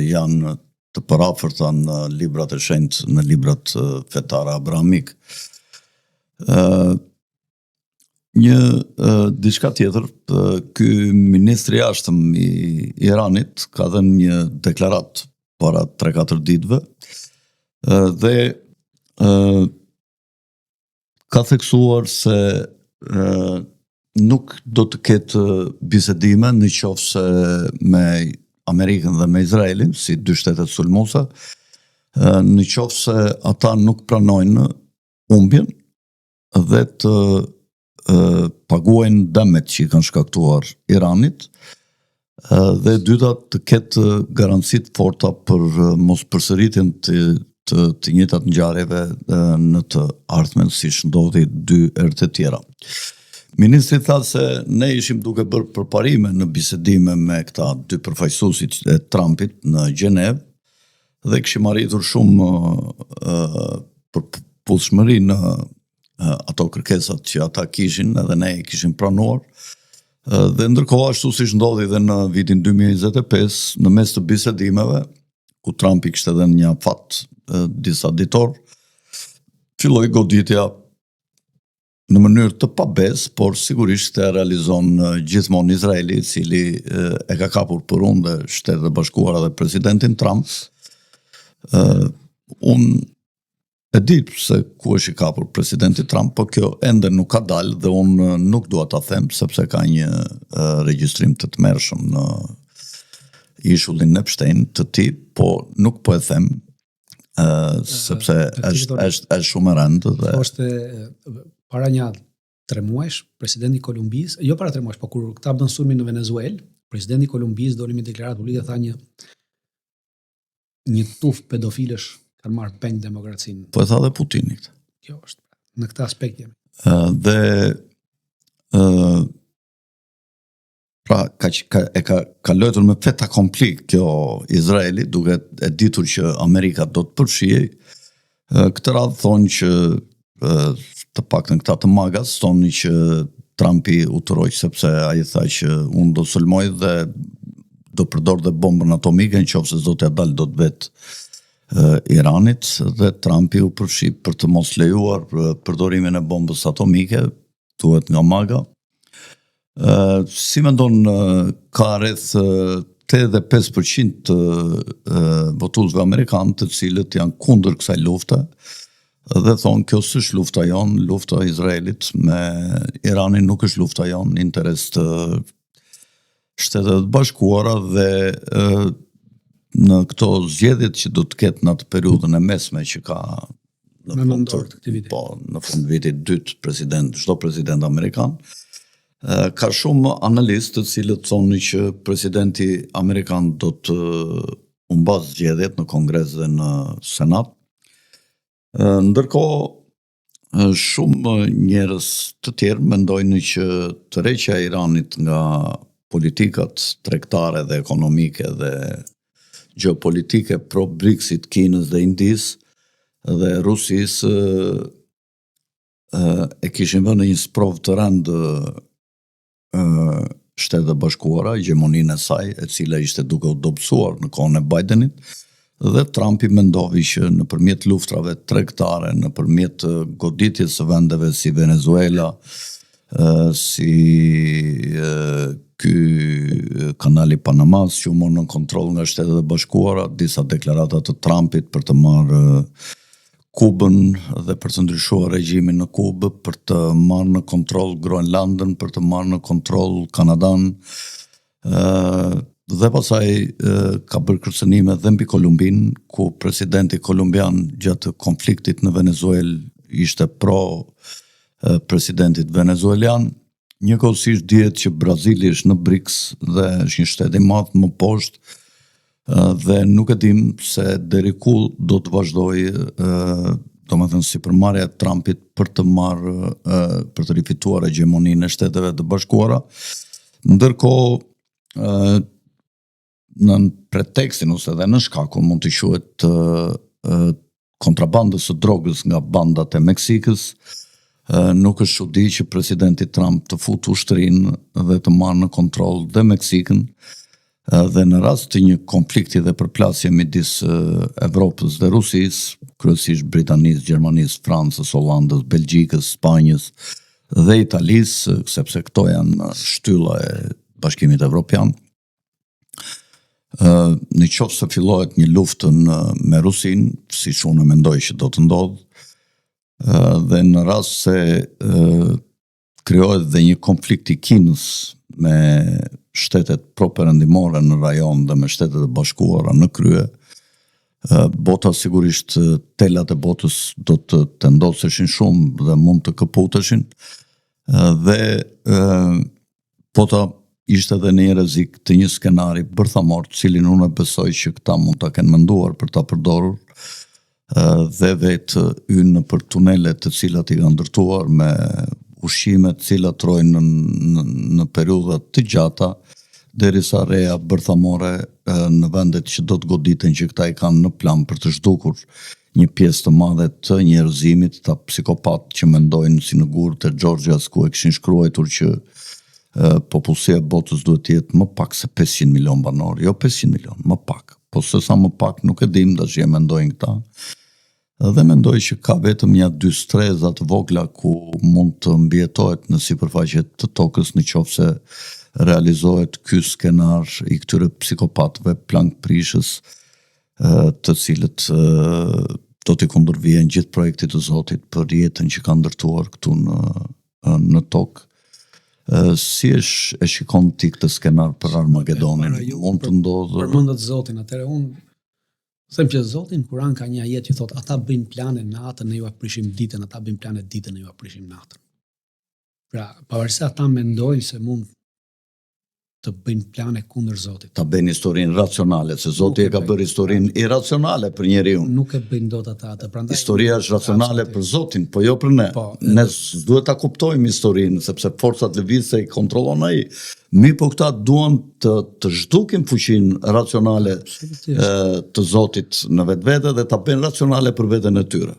janë të përafërta në librat e shenjtë, në librat fetare abrahamik. Diçka tjetër, ky ministri i jashtëm i Iranit ka dhënë një deklarat para 3-4 ditëve dhe ka theksuar se nuk do të ketë bisedime në qoftë se me Amerikën dhe me Izraelin, si dy shtetet sulmuese, në qoftë se ata nuk pranojnë humbjen dhe të paguajnë dëmet që i kanë shkaktuar Iranit, dhe dyta të ketë garancit forta për mos përsëritjen të njëjtat ngjarjeve në të ardhmen, siç ndodhi 2 herë të tjera. Ministri tha se ne ishim duke bërë përparime në bisedime me këta 2 përfaqësuesit e Trumpit në Gjenev dhe kishim arritur shumë përputhshmëri në ato kërkesat që ata kishin edhe ne i kishim pranuar. Dhe ndërkohë ashtu siç ndodhi dhe në vitin 2025, në mes të bisedimeve, ku Trumpi kishte dhënë një afat disa ditor, filloi goditja në mënyrë të pabesë, por sigurisht e realizon gjithmonë Izraeli, i cili e ka kapur për unë dhe Shtetet e Bashkuara dhe presidentin Trump. Unë e di se ku është i kapur presidenti Trump, po kjo ende nuk ka dalë dhe unë nuk dua ta them sepse ka një regjistrim të tmerrshëm në ishullin në Epstein të tij, po nuk po e them sepse është shumë e rëndë dhe është para një 3 muajsh, presidenti i Kolumbisë, jo para 3 muajsh, po kur këta bën sulmin në Venezuelë, presidenti i Kolumbisë doli me deklaratë publike, tha një tuf pedofilësh kanë marrë peng demokracinë. Po e tha dhe Putini këtë. Kjo është, në këtë aspekt jemi. Pra, ka lojtur me fait accompli kjo Izraeli, duke e ditur që Amerika do të përfshihej. Këtë radhë thonë që të paktën këta të magas thonë që Trumpi utëroi sepse ai tha që unë do sulmoj dhe do përdor dhe bombën atomike nëse do t'ja dalë do të vet Iranit, dhe Trumpi u përfshi për të mos lejuar përdorimin e bombës atomike, thuhet nga maga. Si mendon, ka rreth 85% të votuesve amerikanë të cilët janë kundër kësaj lufte dhe thonë kjo s'është lufta jonë, lufta e Izraelit me Iranin nuk është lufta jonë, në interes të Shtetet e Bashkuara dhe në këto zgjedhjet që do të ketë në atë periudhën e mesme që ka në nëntor të këtij viti. Po, në fund vitit dytë çdo president amerikan, ka shumë analistë të cilët thonë që presidenti amerikan do të humbas zgjedhjet në Kongres dhe në Senat. Ndërkohë shumë njerëz të tjerë mendojnë që tërheqja e Iranit nga politikat tregtare dhe ekonomike dhe geopolitike pro Brexit, Kinës dhe Indis dhe Rusisë e kishin vënë në një sprov të rëndë Shtetet e Bashkuara, hegemoninë e saj, e cila ishte duke u dobësuar në kohën e Bidenit, dhe Trumpi mendovi që nëpërmjet luftrave tregtare, nëpërmjet goditjes së vendeve si Venezuela, si ky kanali Panamas që u mor në kontroll nga Shtetet e Bashkuara, disa deklarata të Trumpit për të marrë Kubën dhe për të ndryshuar regjimin në Kubë, për të marrë në kontroll Groenlandën, për të marrë në kontroll Kanadan, dhe pasaj ka bërë kërcënime dhe mbi Kolumbinë, ku presidenti kolumbian gjatë konfliktit në Venezuelë ishte pro presidentit venezuelian. Njëkohësisht dihet që Brazili është në BRICS dhe është një shtet i madh më poshtë, dhe nuk e dim se deri ku do të vazhdojë domethënë sipërmarrja e Trumpit për të marrë për të rifituar hegemoninë e Shteteve të Bashkuara, ndërkohë në pretekstin ose edhe në shkakun mund të quhet kontrabandës së drogës nga bandat e Meksikës, nuk është çudi që presidenti Trump të futë ushtrinë dhe të marrë në kontroll dhe Meksikën, dhe në rast të një konflikti dhe përplasje midis Evropës dhe Rusisë, kryesisht Britanisë, Gjermanisë, Francës, Hollandës, Belgjikës, Spanjës dhe Italisë, sepse këto janë shtylla e Bashkimit Evropian. Në qoftë se fillohet një luftë me Rusinë, siç unë mendoj që do të ndodhë, dhe në rast se krijohet dhe një konflikt i Kinës me shtetet pro-perëndimore në rajon dhe me Shtetet e Bashkuara në krye, bota sigurisht telat e botës do të tendoseshin shumë dhe mund të këputeshin, dhe bota ishte edhe në një rrezik të një skenari bërthamor, cilin unë besoj që këta mund ta kenë menduar për ta përdorur, dhe vetë ynë për tunelet të cilat i kanë ndërtuar me ushqime të cilat trojnë në periudha të gjata, derisa reja bërthamore në vendet që do të goditen që këta i kanë në plan për të zhdukur një pjesë të madhe të njerëzimit, ta psikopat që mendojnë si në gurët e Georgias ku e kishin shkruajtur që popullsia e botës duhet të jetë më pak se 500 milion banor, jo 500 milion, më pak. Po se sa më pak nuk e dim, dash e mendojnë këta. Dhe mendoj që ka vetëm një 2 streza të vogla ku mund të mbjetohet në sipërfaqe të tokës në qoftë se realizohet ky skenar i këtyre psikopatëve plankprishës, të cilët do t'i kundërvijen gjithë projektit të Zotit për jetën që ka ndërtuar këtu në tokë. Si e shikon ti këtë skenar për Armagedonin? Mund të ndodhë? Përmendet Zotin, atëherë unë them që Zoti në Kur'an ka një ajet që thotë ata bëjnë plane natën, ne ju aprishim ditën, ata bëjnë plane ditën, ne ju aprishim natën. Pra, pavarësisht ata mendojnë se mund të bëjnë plane kundër Zotit. Ta bëjnë historinë racionale, se Zoti e ka bërë historinë irracionale për njeriu. Nuk e bëjnë dot ata atë. Prandaj historia është racionale për Zotin, po jo për ne. Ne duhet ta kuptojmë historinë, sepse forcat lëvizëse i kontrollon ai. Mi po këta duan të zhdukin fuqinë racionale të Zotit në vetvete dhe ta bëjnë racionale për veten e tyre.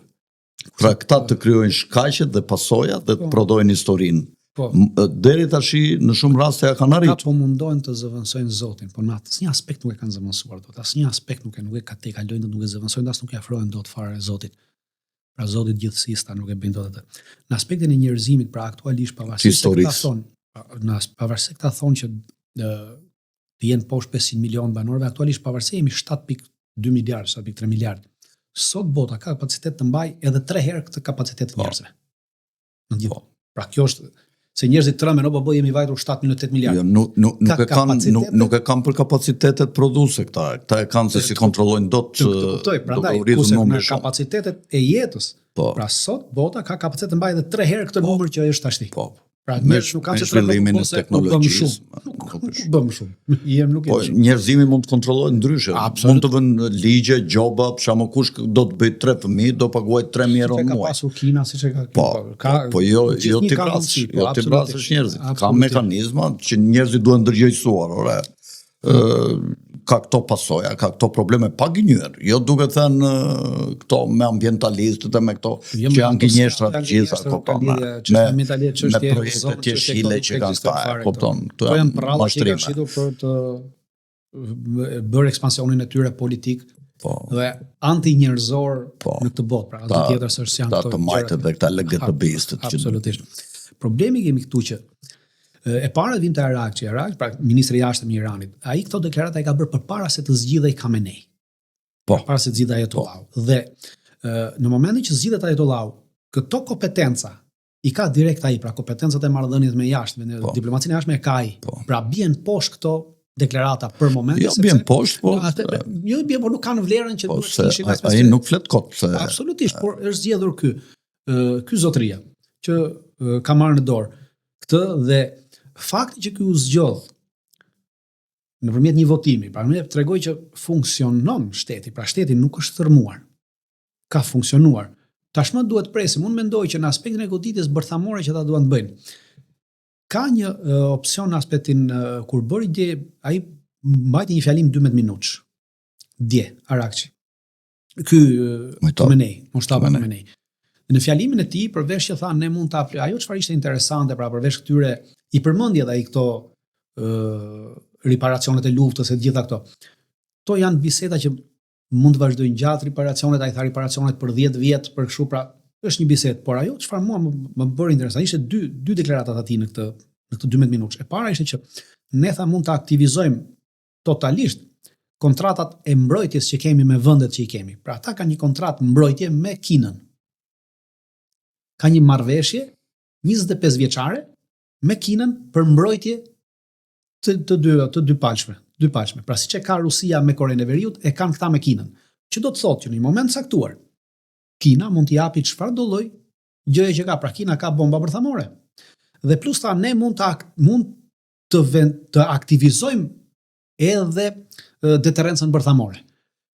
Pra këta të krijojnë shkaqet dhe pasojat dhe të prodhojnë historinë. Deri tashi në shumë raste ja kanë arritur. Ata po mundojnë të zëvendësojnë Zotin, po në asnjë aspekt nuk e kanë zëvendësuar dot. Asnjë aspekt nuk e kalojnë, nuk e zëvendësojnë, as nuk e afrojnë dot fare Zotit. Pra Zoti gjithësisë nuk e bën dot atë. Në aspektin e njerëzimit, pra aktualisht pavarësisht se këta thonë, pavarësisht këta thonë që të jenë poshtë 500 milion banorëve, aktualisht pavarësisht jemi 7.2 miliard, 7.3 miliard. Sot bota ka kapacitet të mbaj edhe 3 herë këtë kapacitet të njerëzve. Në gjithë. Pra kjo është se njerëzit trëmen, po jemi vajtur 7.8 miliard. Nuk e kanë për kapacitetet produse këta. Këta e kanë se si kontrollojnë dot prandaj kurse në kapacitetet e jetës. Pra sot bota ka kapacitet të mbajë edhe 3 herë këtë numër që është tashti. Pra njerëzit nuk kanë se zhvillimin e teknologjisë. Nuk bëm shumë. Po njerëzimi mund të kontrollojë ndryshe. Mund të vënë ligje, gjoba, për shembull kush do të bëj 3 fëmijë, do paguaj 3.000 euro në muaj. Ka pasur Kina siç e ka. Po jo ti vrasësh njerëzit. Ka mekanizma që njerëzit duhen ndërgjegjësuar, ore. Ka këto pasoja, ka këto probleme pa gënyer. Jo duke thënë këto me ambientalistët e me këto që janë gënjeshtra të gjitha, kupton. Me projekte të jeshile që kanë këta, kupton. To janë prralla që kanë shitur për të bërë ekspansionin e tyre politik dhe anti-njerëzor në këtë botë, pra atë tjetër se janë këto. Ta të majtët dhe këta LGTB-istët. Absolutisht. Problemi kemi këtu që e para vim te Arakçi, pra ministri i jashtëm i Iranit. Ai këto deklarata i ka bërë përpara se të zgjidhej Khamenei. Përpara se të zgjidhej Ayatollah. Dhe në momentin që zgjidhet Ayatollah, këto kompetenca i ka direkt ai, pra kompetencat e marrëdhënies me jashtëm, diplomacinë e jashtme e ka ai. Pra bien poshtë këto deklarata për momentin sepse bien poshtë, po. Jo bien, por nuk kanë vlerën që duhet të kishin as ai nuk flet kot se absolutisht, por është zgjedhur ky zotëria që ka marrë në dorë këtë dhe fakti që ky u zgjodh nëpërmjet një votimi, pra më tregoj që funksionon shteti, pra shteti nuk është thërmuar. Ka funksionuar. Tashmë duhet presim. Unë mendoj që në aspektin e goditjes bërthamore që ata duan të bëjnë, ka një opsion në aspektin kur bëri dje, ai mbajti një fjalim 12 minutësh. Dje, Arakçi. Ky Khamenei, Mustafa Khamenei. Në fjalimin e tij, përveç që tha ne mund ta ajo çfarë ishte interesante, pra përveç këtyre i përmendi edhe ai këto riparacionet e luftës e gjitha këto. Kto janë biseda që mund të vazhdojnë gjatë riparacionet, ai tha riparacionet për 10 vjet, për kështu, pra është një bisedë, por ajo çfarë mua më bëri interesant ishte dy deklaratat aty në këtë 12 minutësh. E para ishte që ne tha mund ta aktivizojmë totalisht kontratat e mbrojtjes që kemi me vendet që i kemi. Pra ata kanë një kontratë mbrojtje me Kinën. Ka një marrëveshje 25 vjeçare me Kinën për mbrojtje të dy palshme. Pra siç e ka Rusia me Korenë e Veriut, e kanë këta me Kinën. Që do të thotë që në një moment caktuar Kina mund t'i japi çfarë do lloj gjëje që ka. Pra Kina ka bomba bërthamore. Dhe plus ta ne mund të aktivizojmë edhe deterrencën bërthamore.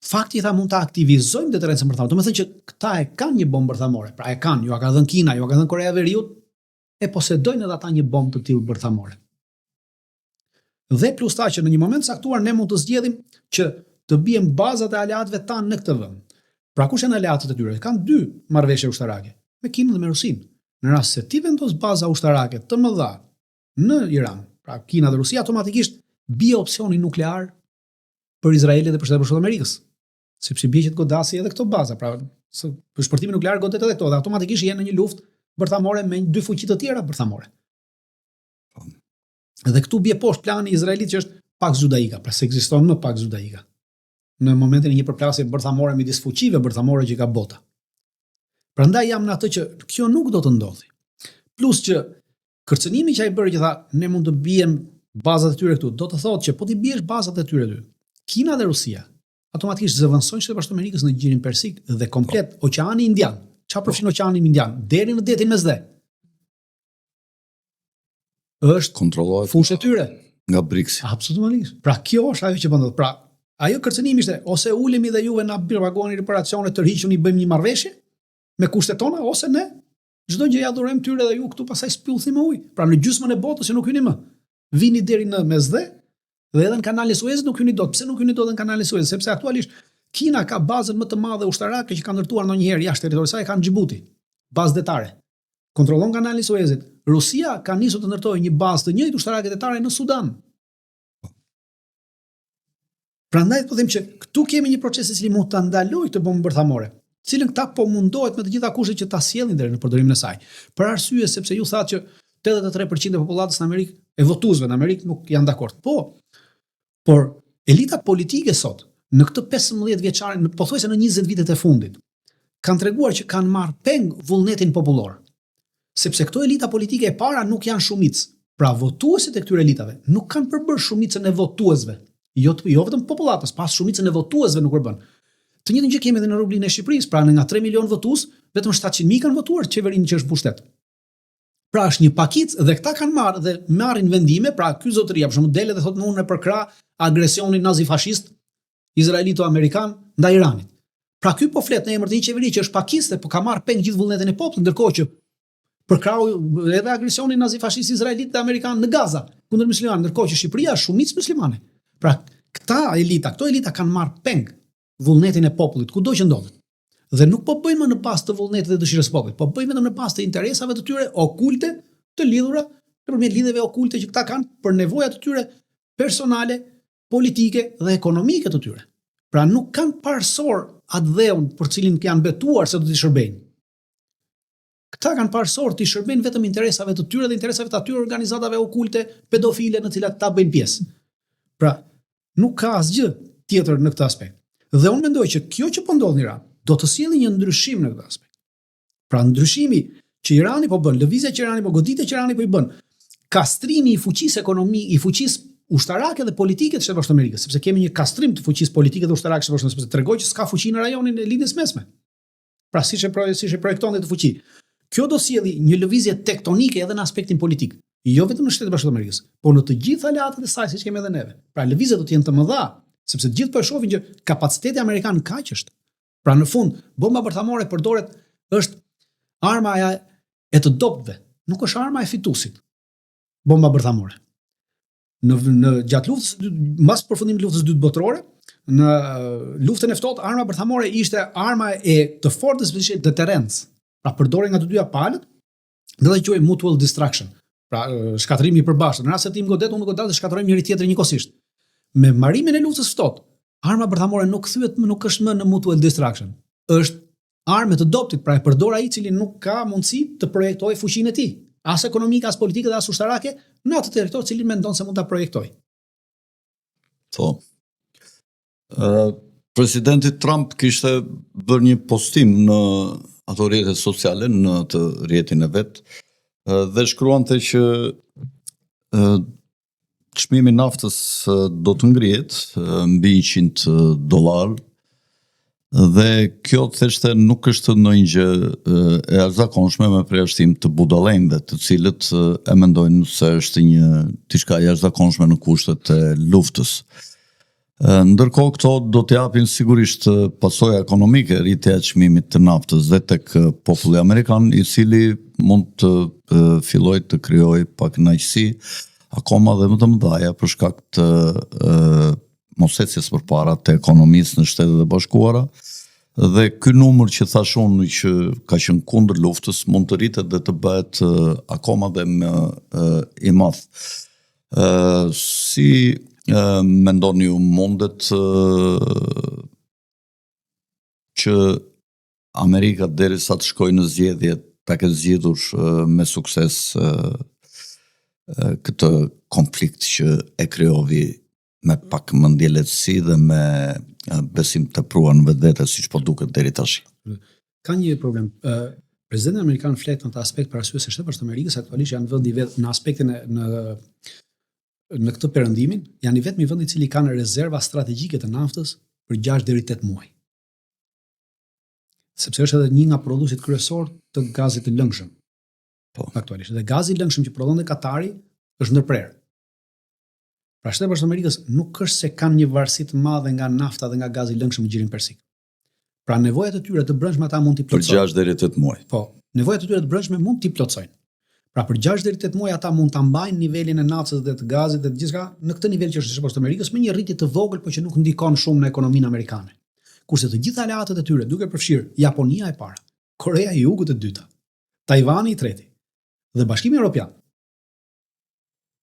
Fakti tha mund të aktivizojmë deterrencën bërthamore. Do të thënë që këta e kanë një bombë bërthamore. Pra e kanë, ju ka dhënë Kina, ju ka dhënë Korea e Veriut, e posedojnë edhe ata një bombë të tillë bërthamore. Dhe plus ta që në një moment caktuar ne mund të zgjedhim që të bien bazat e aleatëve tanë në këtë vend. Pra kush janë aleatët e tyre? Kanë dy marrëveshje ushtarake, me Kinën dhe me Rusinë. Në rast se ti vendos baza ushtarake të mëdha në Iran, pra Kina dhe Rusia, automatikisht bie opsioni nuklear për Izraelin dhe për Shtetet Bashkuara të Amerikës. Sepse bie që të godasi edhe këto baza, pra për shpërtimin nuklear godet edhe këto, dhe automatikisht jenë në një luftë bërthamore me dy fuqi të tjera bërthamore. Dhe këtu bie poshtë plani i Izraelit që është Pax Judaika, pra se ekziston më Pax Judaika. Në momentin e një përplasje bërthamore midis fuqive bërthamore që ka bota. Prandaj jam në atë që kjo nuk do të ndodhi. Plus që kërcënimi që ai bëri që tha ne mund të bien bazat e tyre këtu, do të thotë që po ti biesh bazat e tyre dy, Kina dhe Rusia automatikisht zëvendësojnë Shtetet Bashkuara të Amerikës në gjirin persik dhe komplet Oqeani Indian. Çfarë përfshin Oqeanin Indian deri në detin Mesdhe? Është kontrollohet fushë e tyre nga BRICS. Absolutisht. Pra kjo është ajo që po ndodh. Pra ajo kërcënimi ishte ose ulemi dhe juve na pagoni reparacione, tërhiquni, bëjmë një marrëveshje me kushtet tona, ose ne çdo gjë ja dhurojmë tyre dhe ju këtu pastaj spyllni me ujë. Pra në gjysmën e botës që nuk hyni më. Vini deri në Mesdhe dhe edhe në kanalin e Suezit nuk hyni dot. Pse nuk hyni dot në kanalin e Suezit? Sepse aktualisht Kina ka bazën më të madhe ushtarake që ka ndërtuar ndonjëherë jashtë territorit saj, ka në Djibouti. Bazë detare. Kontrollon kanalin e Suezit. Rusia ka nisur të ndërtojë një bazë të njëjtë ushtarake detare në Sudan. Prandaj po them që këtu kemi një proces i cili mund ta ndalojë këtë bombë bërthamore, cilën këta po mundohet me të gjitha kushtet që ta sjellin deri në përdorimin e saj. Për arsye sepse ju thatë që 83% e popullatës në Amerikë, e votuesve në Amerikë nuk janë dakord. Por elitat politike sot në këtë 15 vjeçare, pothuajse në 20 vitet e fundit, kanë treguar që kanë marrë peng vullnetin popullor. Sepse këto elita politike e para nuk janë shumicë. Pra votuesit e këtyre elitave nuk kanë përbërë shumicën e votuesve. Jo vetëm popullatës, pas shumicën e votuesve nuk përbën. Të njëjtën gjë kemi edhe në rublinë e Shqipërisë, pra nga 3 milion votues, vetëm 700.000 kanë votuar qeverinë që është pushtet. Pra është një pakicë dhe këta kanë marrë dhe marrin vendime, pra ky zotëria për shembull dele dhe thotë unë e përkrah agresionin nazifashist izraelito-amerikan ndaj Iranit. Pra ky po flet në emër të një qeveri që është pakiste, po ka marrë peng gjithë vullnetin e popullit, ndërkohë që përkrau edhe agresionin nazifashist izraelit dhe amerikan në Gaza kundër muslimanëve, ndërkohë që Shqipëria është shumicë muslimane. Pra këto elita kanë marrë peng vullnetin e popullit kudo që ndodhet. Dhe nuk po bëjnë më në bazë të vullnetit dhe dëshirës së popullit, po bëjnë vetëm në bazë të interesave të tyre okulte, të lidhura nëpërmjet lidhjeve okulte që këta kanë për nevojat e tyre personale, politike dhe ekonomike të tyre. Pra nuk kanë parësor atë dheun për cilin janë betuar se do t'i shërbejnë. Këta kanë parësor t'i shërbejnë vetëm interesave të tyre dhe interesave të atyre organizatave okulte, pedofile në cilat ta bëjnë pjesë. Pra, nuk ka asgjë tjetër në këtë aspekt. Dhe unë mendoj që kjo që po ndodh në Iran do të sjellë një ndryshim në këtë aspekt. Pra ndryshimi që Irani po bën, lëvizja që Irani po, goditja që Irani po i bën, kastrimi i fuqisë ekonomike, i fuqisë ushtarake dhe politike të Shtetit Bashkuar të Amerikës, sepse kemi një kastrim të fuqisë politike dhe ushtarake të Shtetit Bashkuar, sepse tregoj që s'ka fuqi në rajonin e lindjes mesme. Pra siç e projekton këtë fuqi. Kjo do sjellë një lëvizje tektonike edhe në aspektin politik, jo vetëm në Shtetet Bashkuara të Amerikës, por në të gjithë aleatët e saj siç kemi edhe neve. Pra lëvizjet do të jenë të mëdha, sepse të gjithë po e shohin që kapaciteti amerikan kaq është. Pra në fund, bomba bërthamore përdoret është arma e të dobtëve, nuk është arma e fituesit. Bomba bërthamore. Në gjatë luftës, mbas përfundimit të luftës së dytë botërore, në luftën e ftohtë, arma bërthamore ishte arma e të fortës së deterrence. Pra përdoren nga të dyja palët, dhe dhe quhej mutual destruction. Pra shkatërimi i përbashkët. Në rast se ti më godet, unë më godet dhe shkatërojmë njëri tjetrin njëkohësisht. Me marrimin e luftës së ftohtë, arma bërthamore nuk është më në mutual destruction. Është armë të dobtit, pra e përdor ai i cili nuk ka mundësi të projektojë fuqinë e tij, as ekonomike, as politike dhe as ushtarake, në atë territor i cili mendon se mund ta projektojë. Po. Presidenti Trump kishte bërë një postim në ato rrjete sociale, në të rrjetin e vet, dhe shkruante që çmimi i naftës do të ngrihet mbi $100, dhe kjo theshte nuk është ndonjë gjë e jashtëzakonshme me përjashtim të budallënjve, të cilët e mendojnë se është një diçka e jashtëzakonshme në kushtet e luftës. Ndërkohë këto do të japin sigurisht pasoja ekonomike, rritja e çmimit të naftës dhe tek populli amerikan, i cili mund të fillojë të krijojë pakënaqësi akoma dhe më të mëdha për shkak të mosecjes përpara të ekonomisë në Shtetet e Bashkuara, dhe ky numër që thash unë që ka qenë kundër luftës mund të rritet dhe të bëhet akoma dhe më i madh. Si mendoni ju mundet që Amerika derisa të shkojë në zgjedhje ta ketë zgjidhur me sukses këtë konflikt që e krijovi me pak mendjelësi dhe me besim të pruar në vetvete, siç po duket deri tash. Ka një problem. Presidenti amerikan flet në të aspekt për arsye se Shtetet e Amerikës aktualisht janë vendi vetë në aspektin në këtë perëndimin, janë i vetmi vend i cili kanë rezerva strategjike të naftës për 6 deri 8 muaj. Sepse është edhe një nga prodhuesit kryesor të gazit të lëngshëm. Po. Aktualisht. Dhe gazi i lëngshëm që prodhon Katari është ndërprerë. Pra Shtetet e Amerikës nuk është se kanë një varësi të madhe nga nafta dhe nga gazi i lëngshëm në Gjirin Persik. Pra nevojat e tyre të brendshme ata mund t'i plotësojnë. Për 6 deri 8 muaj. Po, nevojat e tyre të brendshme mund t'i plotësojnë. Pra për 6 deri 8 muaj ata mund ta mbajnë nivelin e naftës dhe të gazit dhe të gjithçka në këtë nivel që është Shtetet e Amerikës me një rritje të vogël, por që nuk ndikon shumë në ekonominë amerikane. Kurse të gjitha aleatët e tyre, duke përfshirë Japonia e para, Korea e Jugut e dyta, Tajvani i treti dhe Bashkimi Evropian.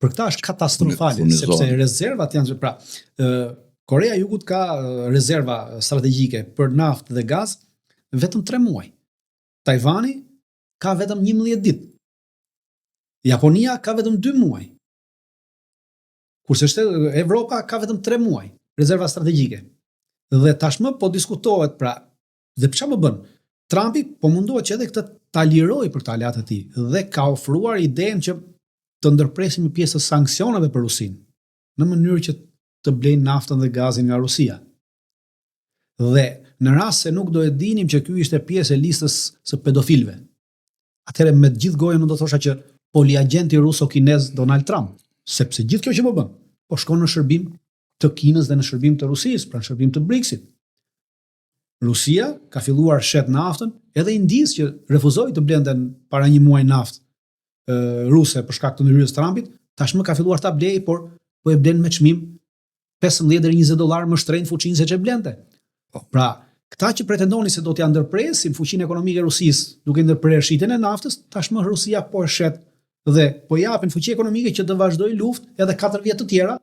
Për këtë është katastrofale, sepse rezervat janë, pra, Korea e Jugut ka rezerva strategjike për naftë dhe gaz vetëm 3 muaj. Tajvani ka vetëm 11 ditë. Japonia ka vetëm 2 muaj. Kurse Evropa ka vetëm 3 muaj rezerva strategjike. Dhe tashmë po diskutohet, pra, dhe çfarë më bën? Trumpi po munduhet që edhe këtë ta lirojë për këtë aleat e tij dhe ka ofruar idenë që të ndërpresim një pjesë të sanksioneve për Rusinë, në mënyrë që të blejnë naftën dhe gazin nga Rusia. Dhe në rast se nuk do e dinim që ky ishte pjesë e listës së pedofilëve, atëherë me gjithë gojën unë do thosha që poliagenti ruso-kinez Donald Trump, sepse gjithë kjo që po bën, po shkon në shërbim të Kinës dhe në shërbim të Rusisë, pra në shërbim të BRICS-it. Rusia ka filluar shet naftën, edhe Indisë që refuzoi të blente para një muaji naftë ruse për shkak të ndërhyrjes Trumpit, tashmë ka filluar ta blejë, por po e blen me çmim $15 deri $20 më shtrenjtë fuqinë se ç'e blente. Pra, këta që pretendonin se do t'ja ndërpresin fuqinë ekonomike e Rusisë duke ndërprerë shitjen e naftës, tashmë Rusia po e shet dhe po japin fuqi ekonomike që të vazhdojë luftë edhe 4 vjet të tjera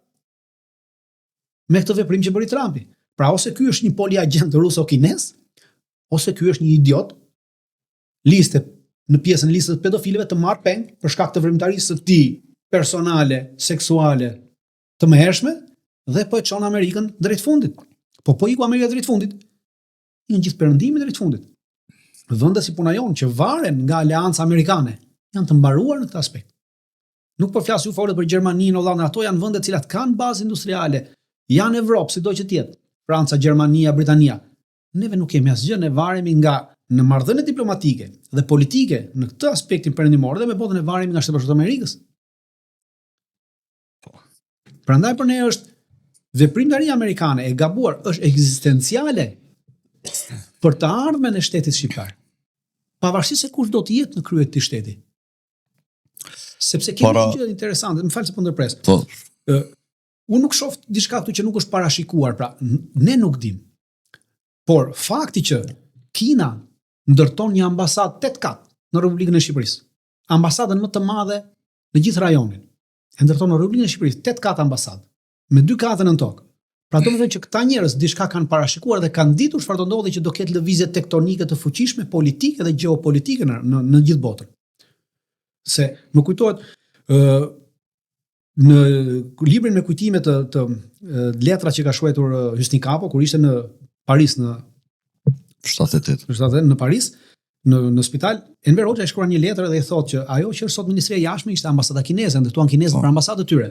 me këtë veprim që bëri Trumpi. Pra ose ky është një poliagent ruso-kinez, ose ky është një idiot, në pjesën e listës pedofilëve të marrë peng për shkak të veprimtarisë së tij personale, seksuale të mëhershme dhe po e çon Amerikën drejt fundit. Po iku Amerika drejt fundit, në gjithë perëndimin drejt fundit. Vende si puna jon që varen nga aleanca amerikane janë të mbaruar në këtë aspekt. Nuk po flas ju fort për Gjermaninë, Hollandën, ato janë vende të cilat kanë bazë industriale, janë Evropë, sido që të jetë, Franca, Gjermania, Britania. Neve nuk kemi asgjë, ne varemi nga në marrëdhënie diplomatike dhe politike në këtë aspektin perëndimor dhe me botën e varemi nga Shtetet Bashkuara të Amerikës. Prandaj për ne është veprimtaria amerikane e gabuar, është ekzistenciale për të ardhmen e shtetit shqiptar. pavarësisht se kush do të jetë në krye të këtij shteti. Sepse kemi një gjë interesante, më fal se po ndërpres. Unë nuk shoh diçka këtu që nuk është parashikuar, pra ne nuk dim. Por fakti që Kina ndërton një ambasadë 8 kat në Republikën e Shqipërisë, ambasadën më të madhe në gjithë rajonin. E ndërton në Republikën e Shqipërisë 8 kat ambasadë, me 2 katën në tokë. Pra domethënë që këta njerëz diçka kanë parashikuar dhe kanë ditur çfarë do ndodhi, që do ketë lëvizje tektonike të fuqishme, politike dhe gjeopolitike në gjithë botën. Se më kujtohet në librin me kujtime të letra që ka shkruar Hysni Kapo kur ishte në Paris në 78. Në Paris, në spital, Enver Hoxha shkruan një letër dhe i thotë që ajo që është sot Ministria e Jashtme ishte ambasada kineze, ndërtuan kinezët për ambasadët e tyre.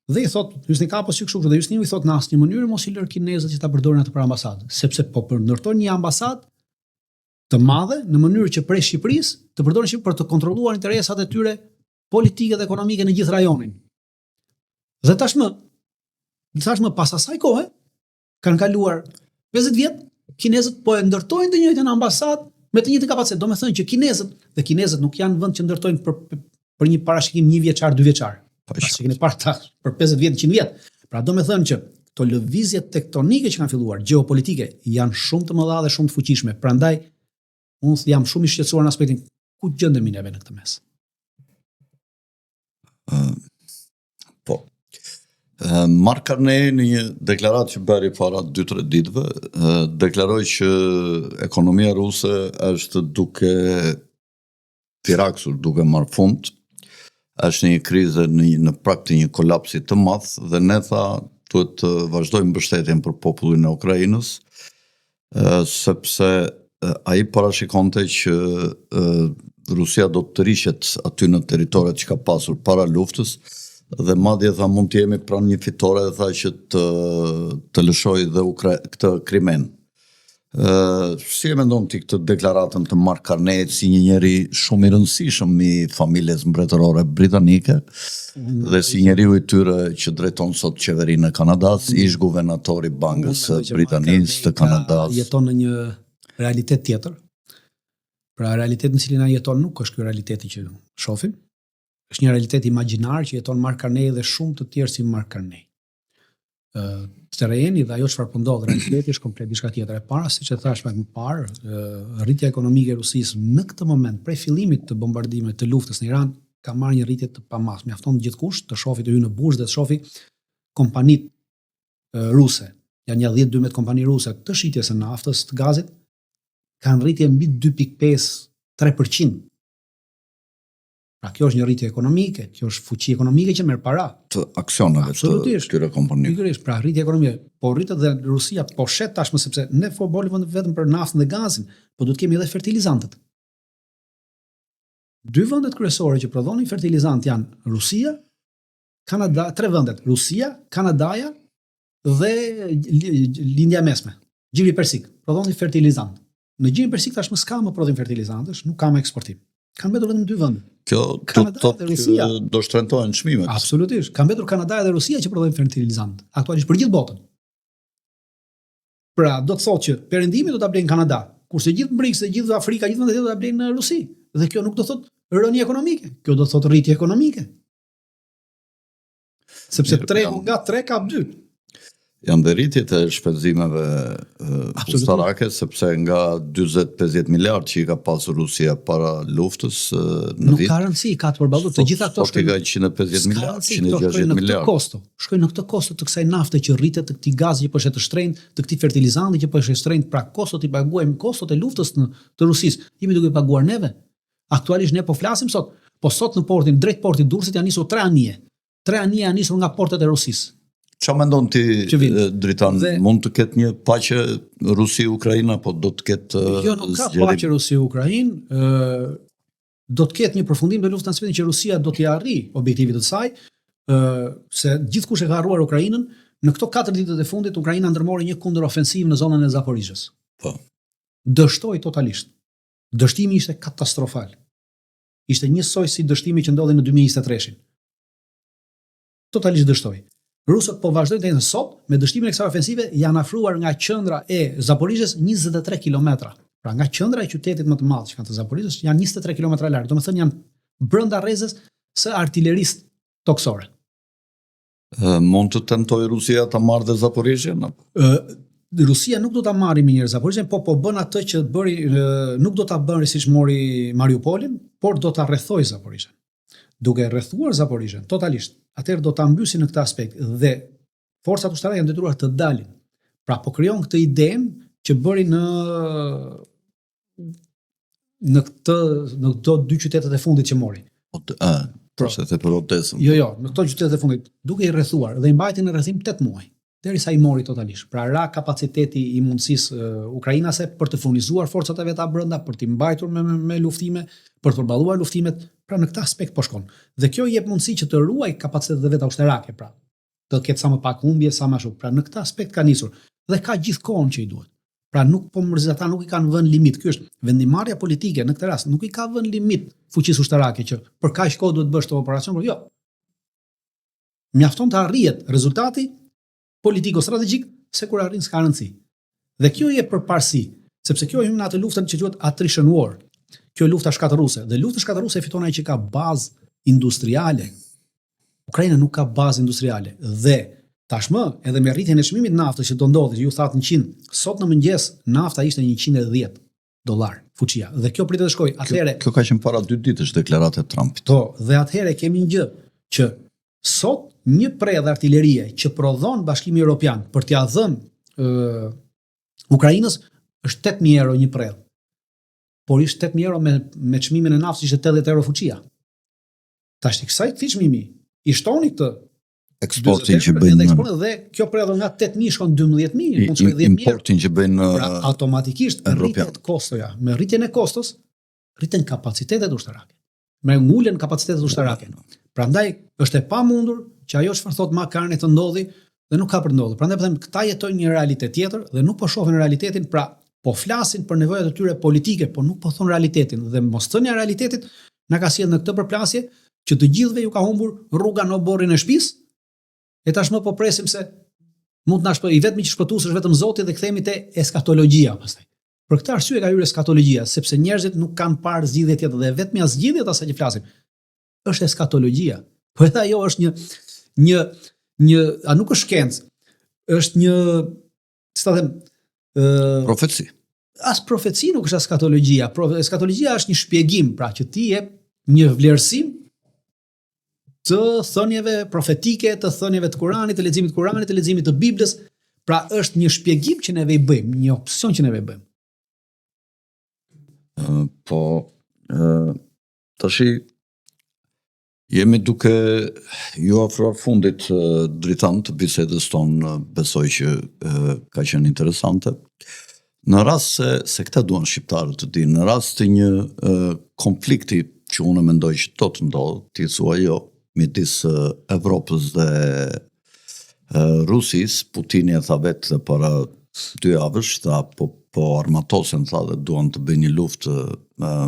Dhe i thotë Hysni Kapos që kështu, dhe Hysniu i thotë në asnjë mënyrë mos i lër kinezët që ta përdorin atë për ambasadë, sepse po ndërtojnë një ambasadë të madhe në mënyrë që prej Shqipërisë të përdorin Shqipërinë për të kontrolluar interesat e tyre politike dhe ekonomike në gjithë rajonin. Dhe tashmë pas asaj kohe kanë kaluar 50 vjet, kinezët po e ndërtojnë të njëjtën ambasadë me të njëjtin kapacitet. Do të thonë që kinezët nuk janë vend që ndërtojnë për një parashikim 1 vjeçar, 2 vjeçar. Parashikimin e parë për 50 vjet, 100 vjet. Pra do të thonë që to lëvizje tektonike që kanë filluar, gjeopolitike, janë shumë të mëdha dhe shumë të fuqishme. Prandaj unë jam shumë i shqetësuar në aspektin ku gjendemi neve në këtë mes. Mark Carney në një deklaratë që bëri para 2-3 ditëve, deklaroi që ekonomia ruse është duke tiraksur, duke marrë fund, është një krize në prag të një kolapsi të madh dhe ne duhet të vazhdojmë mbështetjen për popullin e Ukrainës, sepse ai parashikonte që Rusia do të rishet aty në territoret që ka pasur para luftës, dhe madje tha mund të jemi pranë një fitore, dhe tha që të lëshoj dhe këtë Krimen. Si e mendon ti këtë deklaratën të Mark Carneyt si një njeri shumë i rëndësishëm i familjes mbretërore britanike dhe si njeriu i tyre që drejton sot qeverinë e Kanadas, ish guvernatori Bankës Britanisë të Kanadas. Jeton në një realitet tjetër. Pra realiteti në cilin ai jeton nuk është ky realiteti që shohim. Është një realitet imagjinar që jeton Mark Carney dhe shumë të tjerë si Mark Carney. Terreni dhe ajo çfarë po ndodh, realiteti është komplet diçka tjetër. E para, siç e thash më parë, rritja ekonomike e Rusisë në këtë moment, prej fillimit të bombardimit të luftës në Iran, ka marrë një rritje të pamashme. Mjafton gjithkush të shohë të hyjë në bursë dhe të shohë kompanitë ruse. Janë 10-12 kompani ruse të shitjes së naftës, të gazit, kanë rritje mbi 2.5-3%. Pra kjo është një rritje ekonomike, kjo është fuqi ekonomike që merr para të aksioneve të këtyre kompanive. Pikërisht, pra rritje ekonomike, po rritet dhe Rusia po shet tashmë sepse ne folim vetëm për naftën dhe gazin, po duhet kemi edhe fertilizantët. 2 vendet kryesore që prodhonin fertilizant janë Rusia, Kanada, 3 vendet, Rusia, Kanadaja dhe lindja mesme. Gjiri Persik prodhonin fertilizant. Në Gjirin Persik tashmë s'ka më prodhim fertilizantësh, nuk ka më eksportim. Kanë mbetur vetëm 2 vende. Kjo thotë që do shtrëntohen çmimet. Absolutisht. Ka mbetur Kanada dhe Rusia që prodhojnë fertilizant, aktualisht për gjithë botën. Pra, do të thotë që perëndimi do ta blejnë Kanada, kurse gjithë BRICS dhe gjithë Afrika, gjithë vendet do ta blejnë në Rusi. Dhe kjo nuk do thotë rënie ekonomike, kjo do thotë rritje ekonomike. Sepse 3 nga 3 ka 2. Janë dhe rritjet e shpenzimeve ushtarake, sepse nga 40-50 miliard që i ka pasur Rusia para luftës në nuk ka rëndësi, ka të përballur të gjitha këto shkojnë 150 miliard, 160 miliard. Shkojnë në këtë kosto të kësaj nafte që rritet, të këtij gazi që po është të shtrenjtë, të këtij fertilizanti që po është të shtrenjtë, pra kostot i paguajmë, kostot e luftës të Rusisë, jemi duke paguar neve. Aktualisht ne po flasim sot, po sot në portin, drejt portit Durrësit janë nisur 3 anije. 3 anije janë nisur nga portet e Rusisë. Qa mendon ti, Dritan, mund të ketë një paqe Rusi-Ukraina, po do të ketë jo, nuk ka paqe Rusi-Ukrainë, do të ketë një përfundim të luftës në aspektin që Rusia do t'i arrijë objektivit të saj, se gjithkush e ka harruar Ukrainën, në këto 4 ditët e fundit Ukraina ndërmori një kundërofensiv në zonën e Zaporizhës. Po. Dështoi totalisht. Dështimi ishte katastrofal. Ishte njësoj si dështimi që ndodhi në 2023-shin. Totalisht dështoi. Rusët po vazhdojnë të jenë sot me dështimin e kësaj ofensive, janë afruar nga qendra e Zaporizhës 23 kilometra. Pra nga qendra e qytetit më të madh që kanë të Zaporizhës janë 23 kilometra larg. Domethënë janë brenda rrezës së artillerisë toksore. Mund të tentoj Rusia ta marrë dhe Zaporizhjen? Rusia nuk do ta marrë më njëherë Zaporizhjen, po bën atë që bëri, nuk do ta bëri siç mori Mariupolin, por do ta rrethoj Zaporizhjen. Duke rrethuar Zaporizhjen totalisht, atëherë do ta mbysin në këtë aspekt dhe forcat ushtarake janë detyruar të dalin. Pra po krijon këtë idenë që bëri në këto dy qytetet e fundit që mori. Përse the për Odesën. Jo, në këto qytetet e fundit, duke i rrethuar dhe i mbajti në rrethim 8 muaj, derisa i mori totalisht. Pra ra kapaciteti i mundësisë ukrainase për të furnizuar forcat e veta brenda, për t'i mbajtur me luftime, për të përballuar luftimet, pra në këtë aspekt po shkon. Dhe kjo i jep mundësi që të ruaj kapacitetet e veta ushtarake, pra të ketë sa më pak humbje, sa më shumë. Pra në këtë aspekt ka nisur dhe ka gjithë kohën që i duhet. Pra nuk po mërzit, ata nuk i kanë vënë limit. Ky është vendimarrja politike në këtë rast, nuk i ka vënë limit fuqisë ushtarake që për kaq kohë duhet bësh të operacion, por jo. Mjafton të arrihet rezultati politiko-strategjik se kur arrin s'ka rëndësi. Dhe kjo je përparësi, sepse kjo hyn në atë luftën që quhet attrition war. Kjo lufta shkatërruese, dhe lufta shkatërruese e fiton ai që ka bazë industriale. Ukraina nuk ka bazë industriale dhe tashmë edhe me rritjen e çmimit të naftës që do ndodhi, ju thatë 100, sot në mëngjes nafta ishte $110 fuqia dhe kjo pritet të shkojë. Atëherë kjo ka qenë para 2 ditësh deklarata e Trumpit. Po, dhe atëherë kemi një gjë që sot një predh artillerie që prodhon Bashkimi Evropian për t'ia dhënë Ukrainës është 8.000 euro një predh. Por ishte 8.000 euro me çmimin e naftës ishte 80 euro fuqia. Tash kësaj çmimi i shtoni këtë eksportin që bëjnë dhe kjo predh nga 8.000 shkon 12.000, mund të shkojë 10.000. Importin që bëjnë pra, automatikisht rritet kostoja. Me rritjen e kostos rriten kapacitetet ushtarake. Me ngulën kapacitetet ushtarake. Prandaj është e pamundur që ajo çfarë thot Makarni të ndodhi dhe nuk ka për ndodhur. Prandaj po them këta jetojnë një realitet tjetër dhe nuk po shohin realitetin, pra po flasin për nevojat e tyre politike, po nuk po thon realitetin dhe mosthënia e realitetit na ka sjellë në këtë përplasje që të gjithëve ju ka humbur rruga në oborrin e shtëpisë. E tashmë po presim se mund të na shpëtojë, i vetmi që shpëtues është vetëm Zoti dhe kthehemi te eskatologjia pastaj. Për këtë arsye ka hyrë eskatologjia, sepse njerëzit nuk kanë parë zgjidhje tjetër dhe vetmja zgjidhje asaj që flasim është eskatologjia. Po edhe ajo është një a nuk është shkencë, është një, si ta them, profeci. As profeci nuk është eskatologjia. Eskatologjia është një shpjegim, pra që ti jep një vlerësim të thënieve profetike, të thënieve të Kuranit, të leximit të Kuranit, të leximit të Biblës, pra është një shpjegim që neve i bëjmë, një opsion që neve i bëjmë. Tashi jemi duke ju afruar fundit dritant të bisedës tonë, besoj që ka qenë interesante. Në rast se këta duan shqiptarët të dinë, në rast të një konflikti që unë mendoj që do të ndodhë, ti thua jo, midis Evropës dhe Rusis, Putini e tha vetë dhe para 2 javësh, tha po armatosen, tha dhe duan të bëjnë një luftë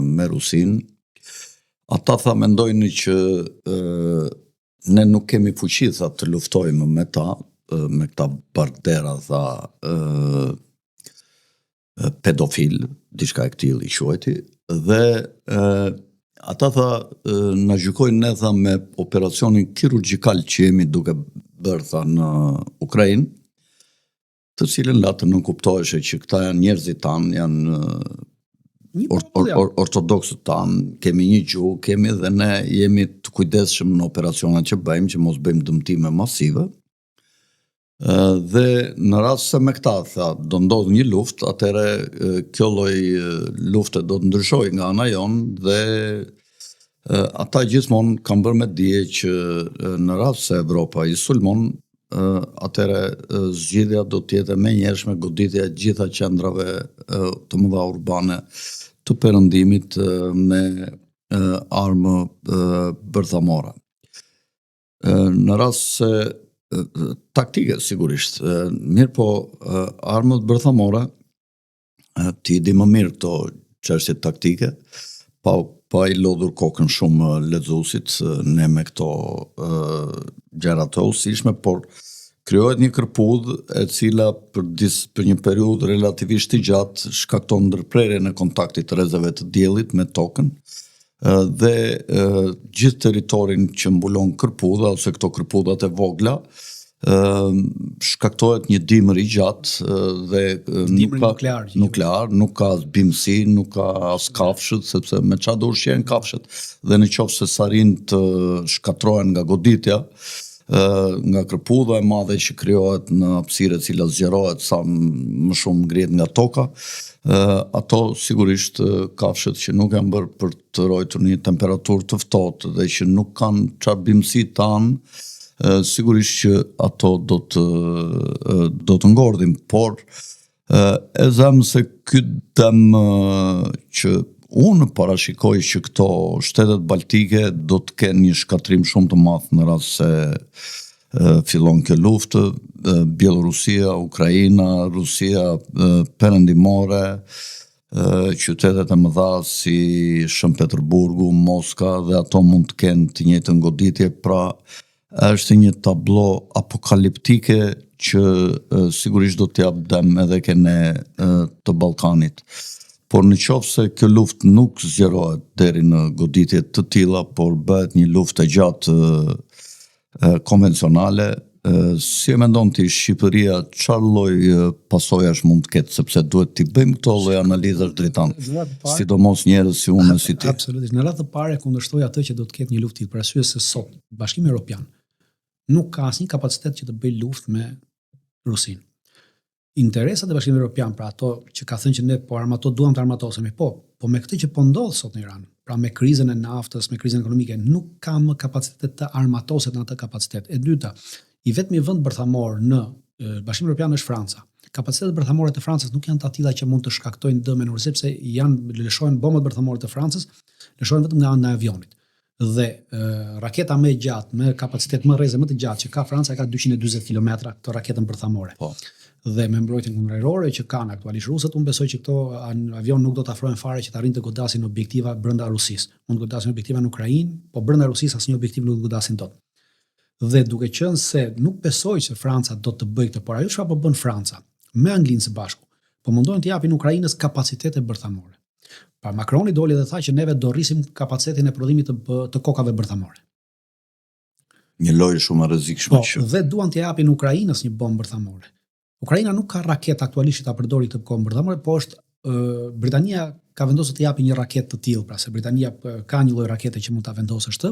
me Rusin. Ata tha mendojnë që ne nuk kemi fuqi, tha, të luftojmë me ta, me këta bardera, tha, pedofil, diçka e këtillë i quajti, dhe ata tha na gjykojnë ne, tha, me operacionin kirurgjikal që jemi duke bërë, tha, në Ukrainë, të cilën latë nënkuptoheshe që këta janë njerëzit tanë, janë ortodoksët tanë, kemi një gjuhë, kemi dhe ne jemi të kujdesshëm në operacionat që bëjmë, që mos bëjmë dëmtime masive. Dhe në rast se me këta, tha, do ndodhë një luftë, atëre kjo lloj lufte do të ndryshojë nga ana jonë dhe ata gjithmonë kanë bërë me dije që në rast se Evropa i sulmon, atëre zgjidhja do të jetë menjëhershme goditja e gjitha qendrave të mëdha urbane të perëndimit me armë bërthamore. Në rast se taktike, sigurisht. Mirë po, armët bërthamore, ti di më mirë këto çështje taktike, pa i lodhur kokën shumë lexuesit, ne me këto gjëra të usishme, por Krijohet një kërpudhë e cila për një periudhë relativisht të gjatë shkakton ndërprerjen e kontaktit të rrezeve të diellit me tokën dhe gjithë territorin që mbulon kërpudha ose këto kërpudhat e vogla shkaktohet një dimër i gjatë dhe nuklear, nuk ka as bimësi, nuk ka as kafshët, sepse me çfarë do ushqehen kafshët dhe në qoftë se sarin të shkatrohen nga goditja, nga kërpudha e madhe që krijohet në hapësirë e cila zgjerohet sa më shumë ngrihet nga toka, ato sigurisht kafshët që nuk janë bërë për të ruajtur një temperaturë të ftohtë dhe që nuk kanë çfarë bimësi tan, sigurisht që ato do të ngordhin, por e them se ky dem që unë parashikoj që këto shtetet baltike do të kenë një shkatrim shumë të madh në rast se fillon kjo luftë, Bielorusia, Ukraina, Rusia perëndimore, qytetet e mëdha si Shën Peterburgu, Moska dhe ato mund të kenë të njëjtën goditje, pra është një tablo apokaliptike që sigurisht do të jap dëm edhe kene të Ballkanit. Por në qoftë se kjo luftë nuk zgjerohet deri në goditje të tilla, por bëhet një luftë e gjatë konvencionale, si e mendon ti Shqipëria çfarë lloj pasojash mund të ketë, sepse duhet t'i bëjmë këto lloj analizash drejtante, sidomos njerëz si unë si ti. Absolutisht. Në radhë të parë kundërshtoj atë që do të ketë një luftë për arsye se sot Bashkimi Evropian nuk ka asnjë kapacitet që të bëjë luftë me Rusinë. Interesat e Bashkimit Evropian, pra ato që ka thënë që ne duam të armatosemi, po me këtë që po ndodh sot në Iran, pra me krizën e naftës, me krizën ekonomike, nuk ka më kapacitet të armatoset në atë kapacitet. E dyta, i vetmi vend bërthamor në Bashkimin Evropian është Franca. Kapacitetet bërthamore të Francës nuk janë të atilla që mund të shkaktojnë dëm enorm, sepse lëshohen bombat bërthamore të Francës, lëshohen vetëm nga ana e avionit. Dhe raketa më e gjatë, me kapacitet më rreze më të gjatë që ka Franca ka 240 kilometra këto raketën bërthamore. Po. Dhe me mbrojtjen kundërrore që kanë aktualisht rusët, unë besoj që këto avion nuk do të afrohen fare që të arrijnë të godasin objektiva brenda Rusisë. Mund të godasin objektiva në Ukrainë, po brenda Rusisë asnjë objektiv nuk do të godasin dot. Dhe duke qenë se nuk besoj se Franca do të bëjë këtë, por ajo çfarë po bën Franca me Anglinë së bashku, po mundojnë të japin Ukrainës kapacitete bërthamore. Pa Macroni doli dhe tha që neve do rrisim kapacitetin e prodhimit të kokave bërthamore. Një lojë shumë e rrezikshme. Po, dhe duan të japin Ukrainës një bombë bërthamore. Ukraina nuk ka raket aktualisht që ta përdori këtë bombë bërthamore, po është Britania ka vendosur të japi një raketë të tillë, pra se Britania ka një lloj rakete që mund ta vendosë këtë,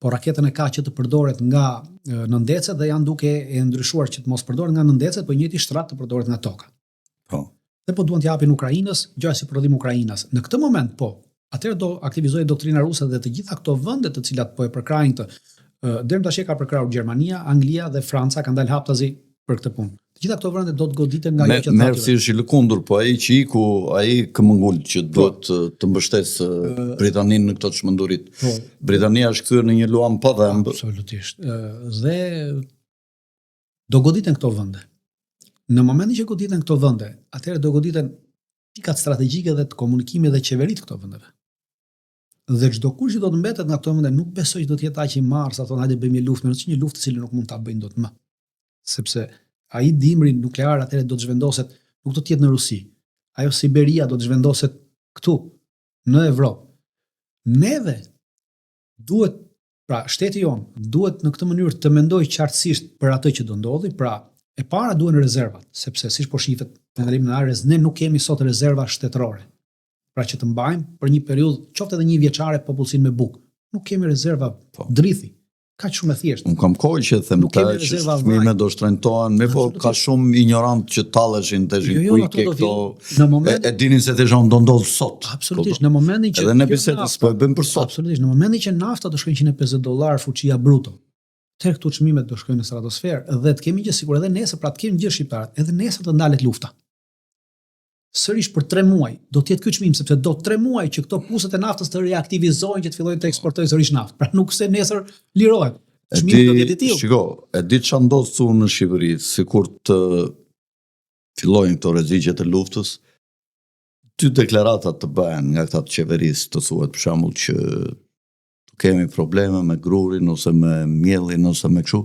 por raketën e ka që të përdoret nga nëndecet dhe janë duke e ndryshuar që të mos përdoret nga nëndecet, por njëjti shtrat të përdoret nga toka. Po. Dhe po duan të japin Ukrainës, gjëja si prodhim Ukrainës. Në këtë moment po, atëherë do aktivizohet doktrina ruse dhe të gjitha këto vende të cilat po e përkrajnë këtë. Deri tash ka përkrahur Gjermania, Anglia dhe Franca kanë dalë haptazi për këtë punë. Të gjitha këto vende do të goditen nga ajo që merr si është i lëkundur, po ai që iku, ai këmbëngul që duhet të mbështesë Britaninë në këto çmendurit. Po. Britania është kthyer në një luam pa dhëmb. Absolutisht. Dhe do goditen këto vende. Në momentin që goditen këto vende, atëherë do goditen pikat strategjike dhe të komunikimit dhe qeverit këto vendeve. Dhe çdo kush që do të mbetet nga këto vende nuk besoj që do të jetë aq i marr sa thonë hajde bëjmë një luftë, një luftë që nuk mund ta bëjnë dot më. Sepse ai dimri nuklear atëherë do të zhvendoset, nuk do të jetë në Rusi. Ajo Siberia do të zhvendoset këtu në Evropë. Neve duhet, pra shteti jon duhet në këtë mënyrë të mendojë qartësisht për atë që do ndodhi, pra e para duhen rezervat, sepse siç po shihet në ndalimin e arës, ne nuk kemi sot rezerva shtetërore. Pra që të mbajmë për një periudhë, qoftë edhe një vjeçare popullsinë me bukë. Nuk kemi rezerva drithi. Kaq shumë e thjeshtë. Unë kam kohë që them ta që fëmijët do shtrëngtohen, me po ka shumë ignorant që talleshin tash ku i ke këto. Në moment e dinin se dejon do ndodh sot. Absolutisht, në momentin që edhe në bisedë po e bëjmë për sot. Absolutisht, në momentin që nafta do shkojnë $150 fuqia bruto. Tërë këtu çmimet do shkojnë në stratosferë dhe të kemi gjë sigur edhe nesër, pra të kemi gjë shqiptarët, edhe nesër të ndalet lufta. Sërish për 3 muaj do të jetë ky çmim, sepse do 3 muaj që këto pusët e naftës të reaktivizohen që të fillojnë të eksportojnë sërish naftë. Pra nuk se nesër lirohet. Çmimi do të jetë i tillë. Shiko, e di çfarë ndodh këtu në Shqipëri, sikur të fillojnë këto rreziqe të luftës, 2 deklarata të bëhen nga këta të qeverisë, të thuhet për shembull që kemi probleme me grurin ose me miellin ose me kështu.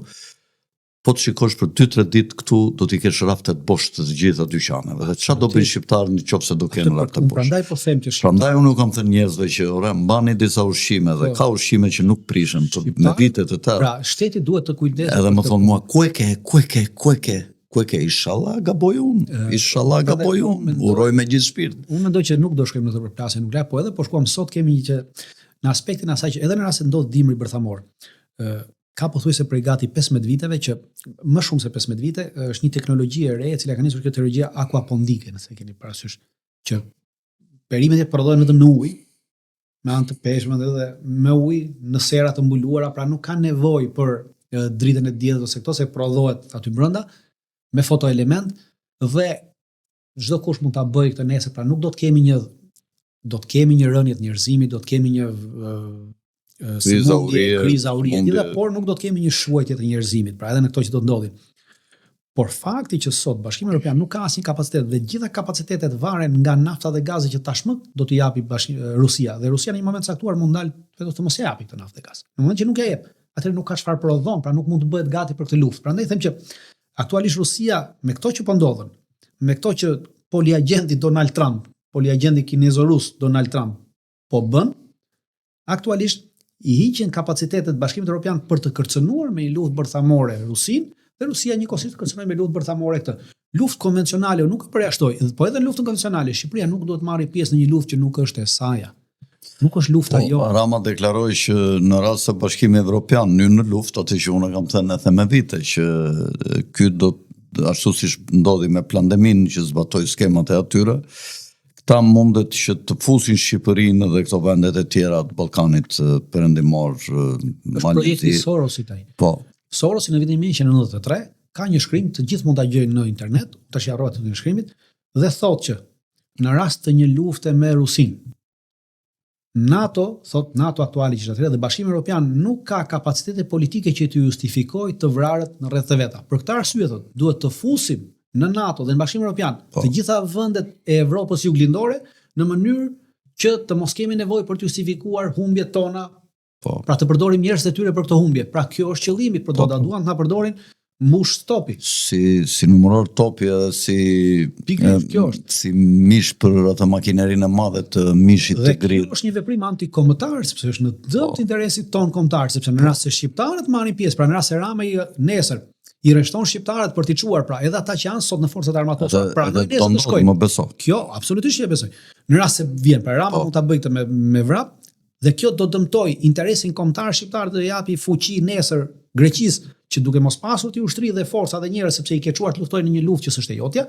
po të shikosh për 2-3 ditë këtu, do t'i kesh raftet bosh të gjitha dyqaneve. Dhe çfarë do bëjnë shqiptarë nëse do kenë rafte bosh? Prandaj po them që Prandaj unë kam thënë njerëzve që ore mbani disa ushqime dhe ka ushqime që nuk prishen me vite të tëra. Pra, shteti duhet të kujdesë. Edhe më thonë mua, ku e ke, inshallah gaboj unë, uroj me gjithë shpirt. Unë mendoj që nuk do shkojmë në të përplasje nukleare, po edhe po shkuam sot kemi një që në aspektin asaj që edhe në rast se ndodh dimri bërthamor, ka pothuajse prej gati 15 viteve që më shumë se 15 vite është një teknologji e re e cila ka nisur kjo teknologjia aquapondike, nëse keni parasysh, që perimet e prodhohen vetëm në ujë, me anë të peshqve dhe me ujë në sera të mbuluara, pra nuk ka nevojë për dritën e diellit ose këto se prodhohet aty brenda me fotoelement dhe çdo kush mund ta bëjë këtë nesër, pra nuk do të kemi një rënje të njerëzimit, do të kemi një kriza urie, por nuk do të kemi një shuajtje të njerëzimit, pra edhe në këto që do të ndodhin. Por fakti që sot Bashkimi Evropian nuk ka asnjë kapacitet dhe gjitha kapacitetet varen nga nafta dhe gazi që tashmë do t'i japi Rusia, dhe Rusia në një moment caktuar mund dalë vetëm të mos e japi këtë naftë dhe gaz. Në moment që nuk e jep, atëherë nuk ka çfarë prodhon, pra nuk mund të bëhet gati për këtë luftë. Prandaj them që aktualisht Rusia me këto që po ndodhen, me këto që poliagenti Donald Trump, poliagenti kinezo-rus Donald Trump po bën, aktualisht i hiqen kapacitetet Bashkimit Evropian për të kërcënuar me një luftë bërthamore Rusin, dhe Rusia njëkohësisht kërcënoi me luftë bërthamore këtë. Luftë konvencionale nuk e përjashtoi, po edhe në luftën konvencionale Shqipëria nuk duhet marrë pjesë në një luftë që nuk është e saj. Nuk është lufta jo. Rama deklaroi që në rast se Bashkimi Evropian në luftë, atë që unë kam thënë edhe me vite që ky do ashtu siç ndodhi me Plandemin që zbatoi skemat e atyre, ta mundet që të fusin Shqipërinë dhe këto vendet e tjera të Ballkanit perëndimor, është projekti Sorosit ai. Po. Sorosi në vitin 1993 ka një shkrim, të gjithë mund ta gjejnë në internet, tash i harrova të shkrimit, dhe thotë që në rast të një lufte me Rusin, NATO aktuali që është atëherë dhe Bashkimi Evropian nuk ka kapacitete politike që të justifikojë të vrarët në rreth të veta. Për këtë arsye thotë, duhet të fusim në NATO dhe në Bashkimin Evropian të gjitha vendet e Evropës juglindore në mënyrë që të mos kemi nevojë për të justifikuar humbjet tona, pra të përdorim njerëzit e tyre për këto humbje. Pra kjo është qëllimi, por do ta duan të na përdorin mbush topi. Si numëror topi edhe si mish për atë makinerinë e madhe të mishit të grill. Kjo është një veprim antikombëtar, sepse është në dëm të interesit ton kombëtar, sepse në rast se shqiptarët marrin pjesë, pra në rast se Rama nesër i rreshton shqiptarët për t'i çuar, pra edhe ata që janë sot në forcat armatose, pra në nesër të shkojnë. Kjo absolutisht e besoj. Në rast se vjen, pra Rama mund ta bëjë këtë me vrap, dhe kjo do dëmtoj interesin kombëtar shqiptar të japi fuqi nesër Greqisë, që duke mos pasur ti ushtri dhe forca dhe njerëz sepse i ke çuar të luftojnë në një luftë që s'është e jotja,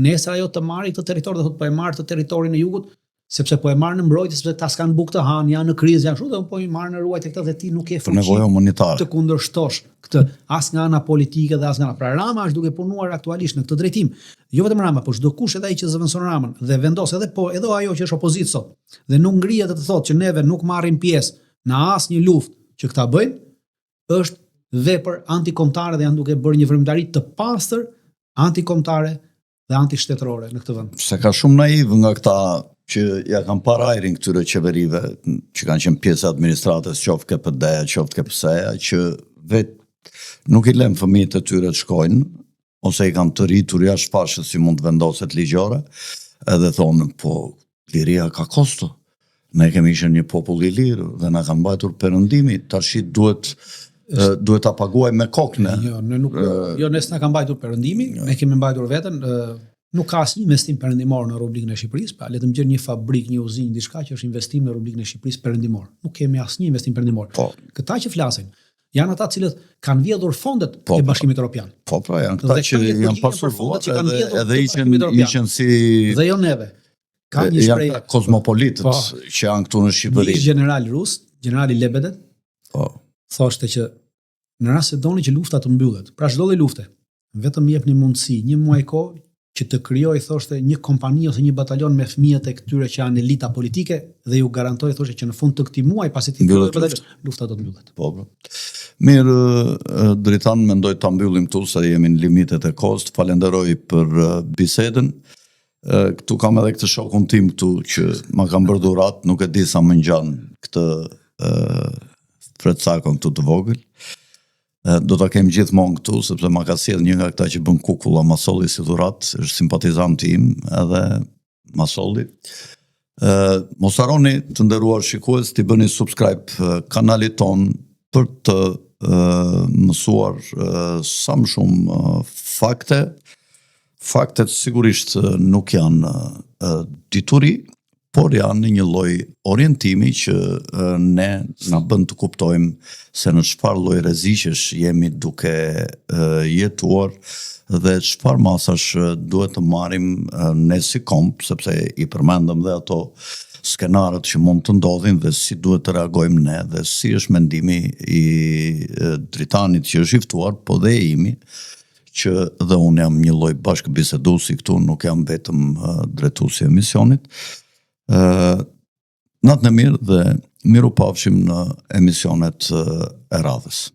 nesër ajo të marrë këtë territor dhe thotë po e marr të territorin e jugut, sepse po e marr në mbrojtje sepse ta s'kan bukë të hanë, janë në krizë, janë kështu dhe po i marr në ruajtje këtë dhe ti nuk ke fuqi të kundërshtosh këtë as nga ana politike dhe as nga ana. Pra Rama është duke punuar aktualisht në këtë drejtim. Jo vetëm Rama, por çdo kush edhe ai që zëvendëson Ramën dhe vendos edhe ajo që është opozitë sot dhe nuk ngrihet të thotë që neve nuk marrim pjesë në asnjë luftë që këta bëjnë, është vepër antikombëtare dhe janë duke bërë një vërmëtari të pastër antikombëtare dhe antishtetrore në këtë vend. Se ka shumë naiv nga këta që ja kanë parajrin këtyre qeverive që kanë qenë pjesë e administratës, qoftë KPD-ja, qoftë KPS-ja, që vetë nuk i lënë fëmijët e tyre të shkojnë, ose i kanë të rritur jashtë fashës si mund të vendoset ligjore, edhe thonë, po, liria ka kosto. Ne kemi qenë një popull i lirë dhe na kanë mbajtur perëndimi, tash duhet ta paguaj me kokën. Jo, ne s'na ka mbajtur perëndimi, ne kemi mbajtur veten. Nuk ka asnjë investim perëndimor në rubrikën e Shqipërisë, pra le të gjejmë një fabrikë, një uzinë, diçka që është investim në rubrikën e Shqipërisë perëndimor. Nuk kemi asnjë investim perëndimor. Këta që flasin janë ata cilët kanë vjedhur fondet e Bashkimit Evropian. Po, pra janë këta që janë pasur votë edhe ishin si dhe jo neve. Ka një shprehje kozmopolitët që janë këtu në Shqipëri. Një general rus, generali Lebedev, thoshte që në rast se doni që lufta të mbyllet, pra çdo lloj lufte, vetëm jepni mundësi një muaj kohë që të krijoj, thoshte, një kompani ose një batalion me fëmijët e këtyre që janë elita politike dhe ju garantoj, thoshte, që në fund të këtij muaji pasi ti lufta do të mbyllet. Po. Mirë, Dritan, mendoj ta mbyllim këtu se jemi në limitet e kohës. Falenderoj për bisedën. Këtu kam edhe këtë shokun tim këtu që ma kam bërë dhurat, nuk e di sa më ngjan këtë fretësakon këtu të vogël. do ta kem gjithmonë këtu, sepse ma ka sjell një nga këta që bën kukulla, Masolli si dhurat, është simpatizant im edhe Masolli. Mos harroni të nderuar shikues të bëni subscribe kanalit ton për të mësuar sa më shumë fakte. Faktet sigurisht nuk janë dituri, por janë një lloj orientimi që ne na bën të kuptojmë se në çfarë lloj rreziqesh jemi duke jetuar dhe çfarë masash duhet të marrim ne si komp, sepse i përmendëm dhe ato skenarët që mund të ndodhin dhe si duhet të reagojmë ne dhe si është mendimi i Dritanit që është i ftuar, po dhe imi, që dhe unë jam një lloj bashkëbiseduesi këtu, nuk jam vetëm drejtuesi i emisionit. Natën e mirë dhe miru pafshim në emisionet e radhës.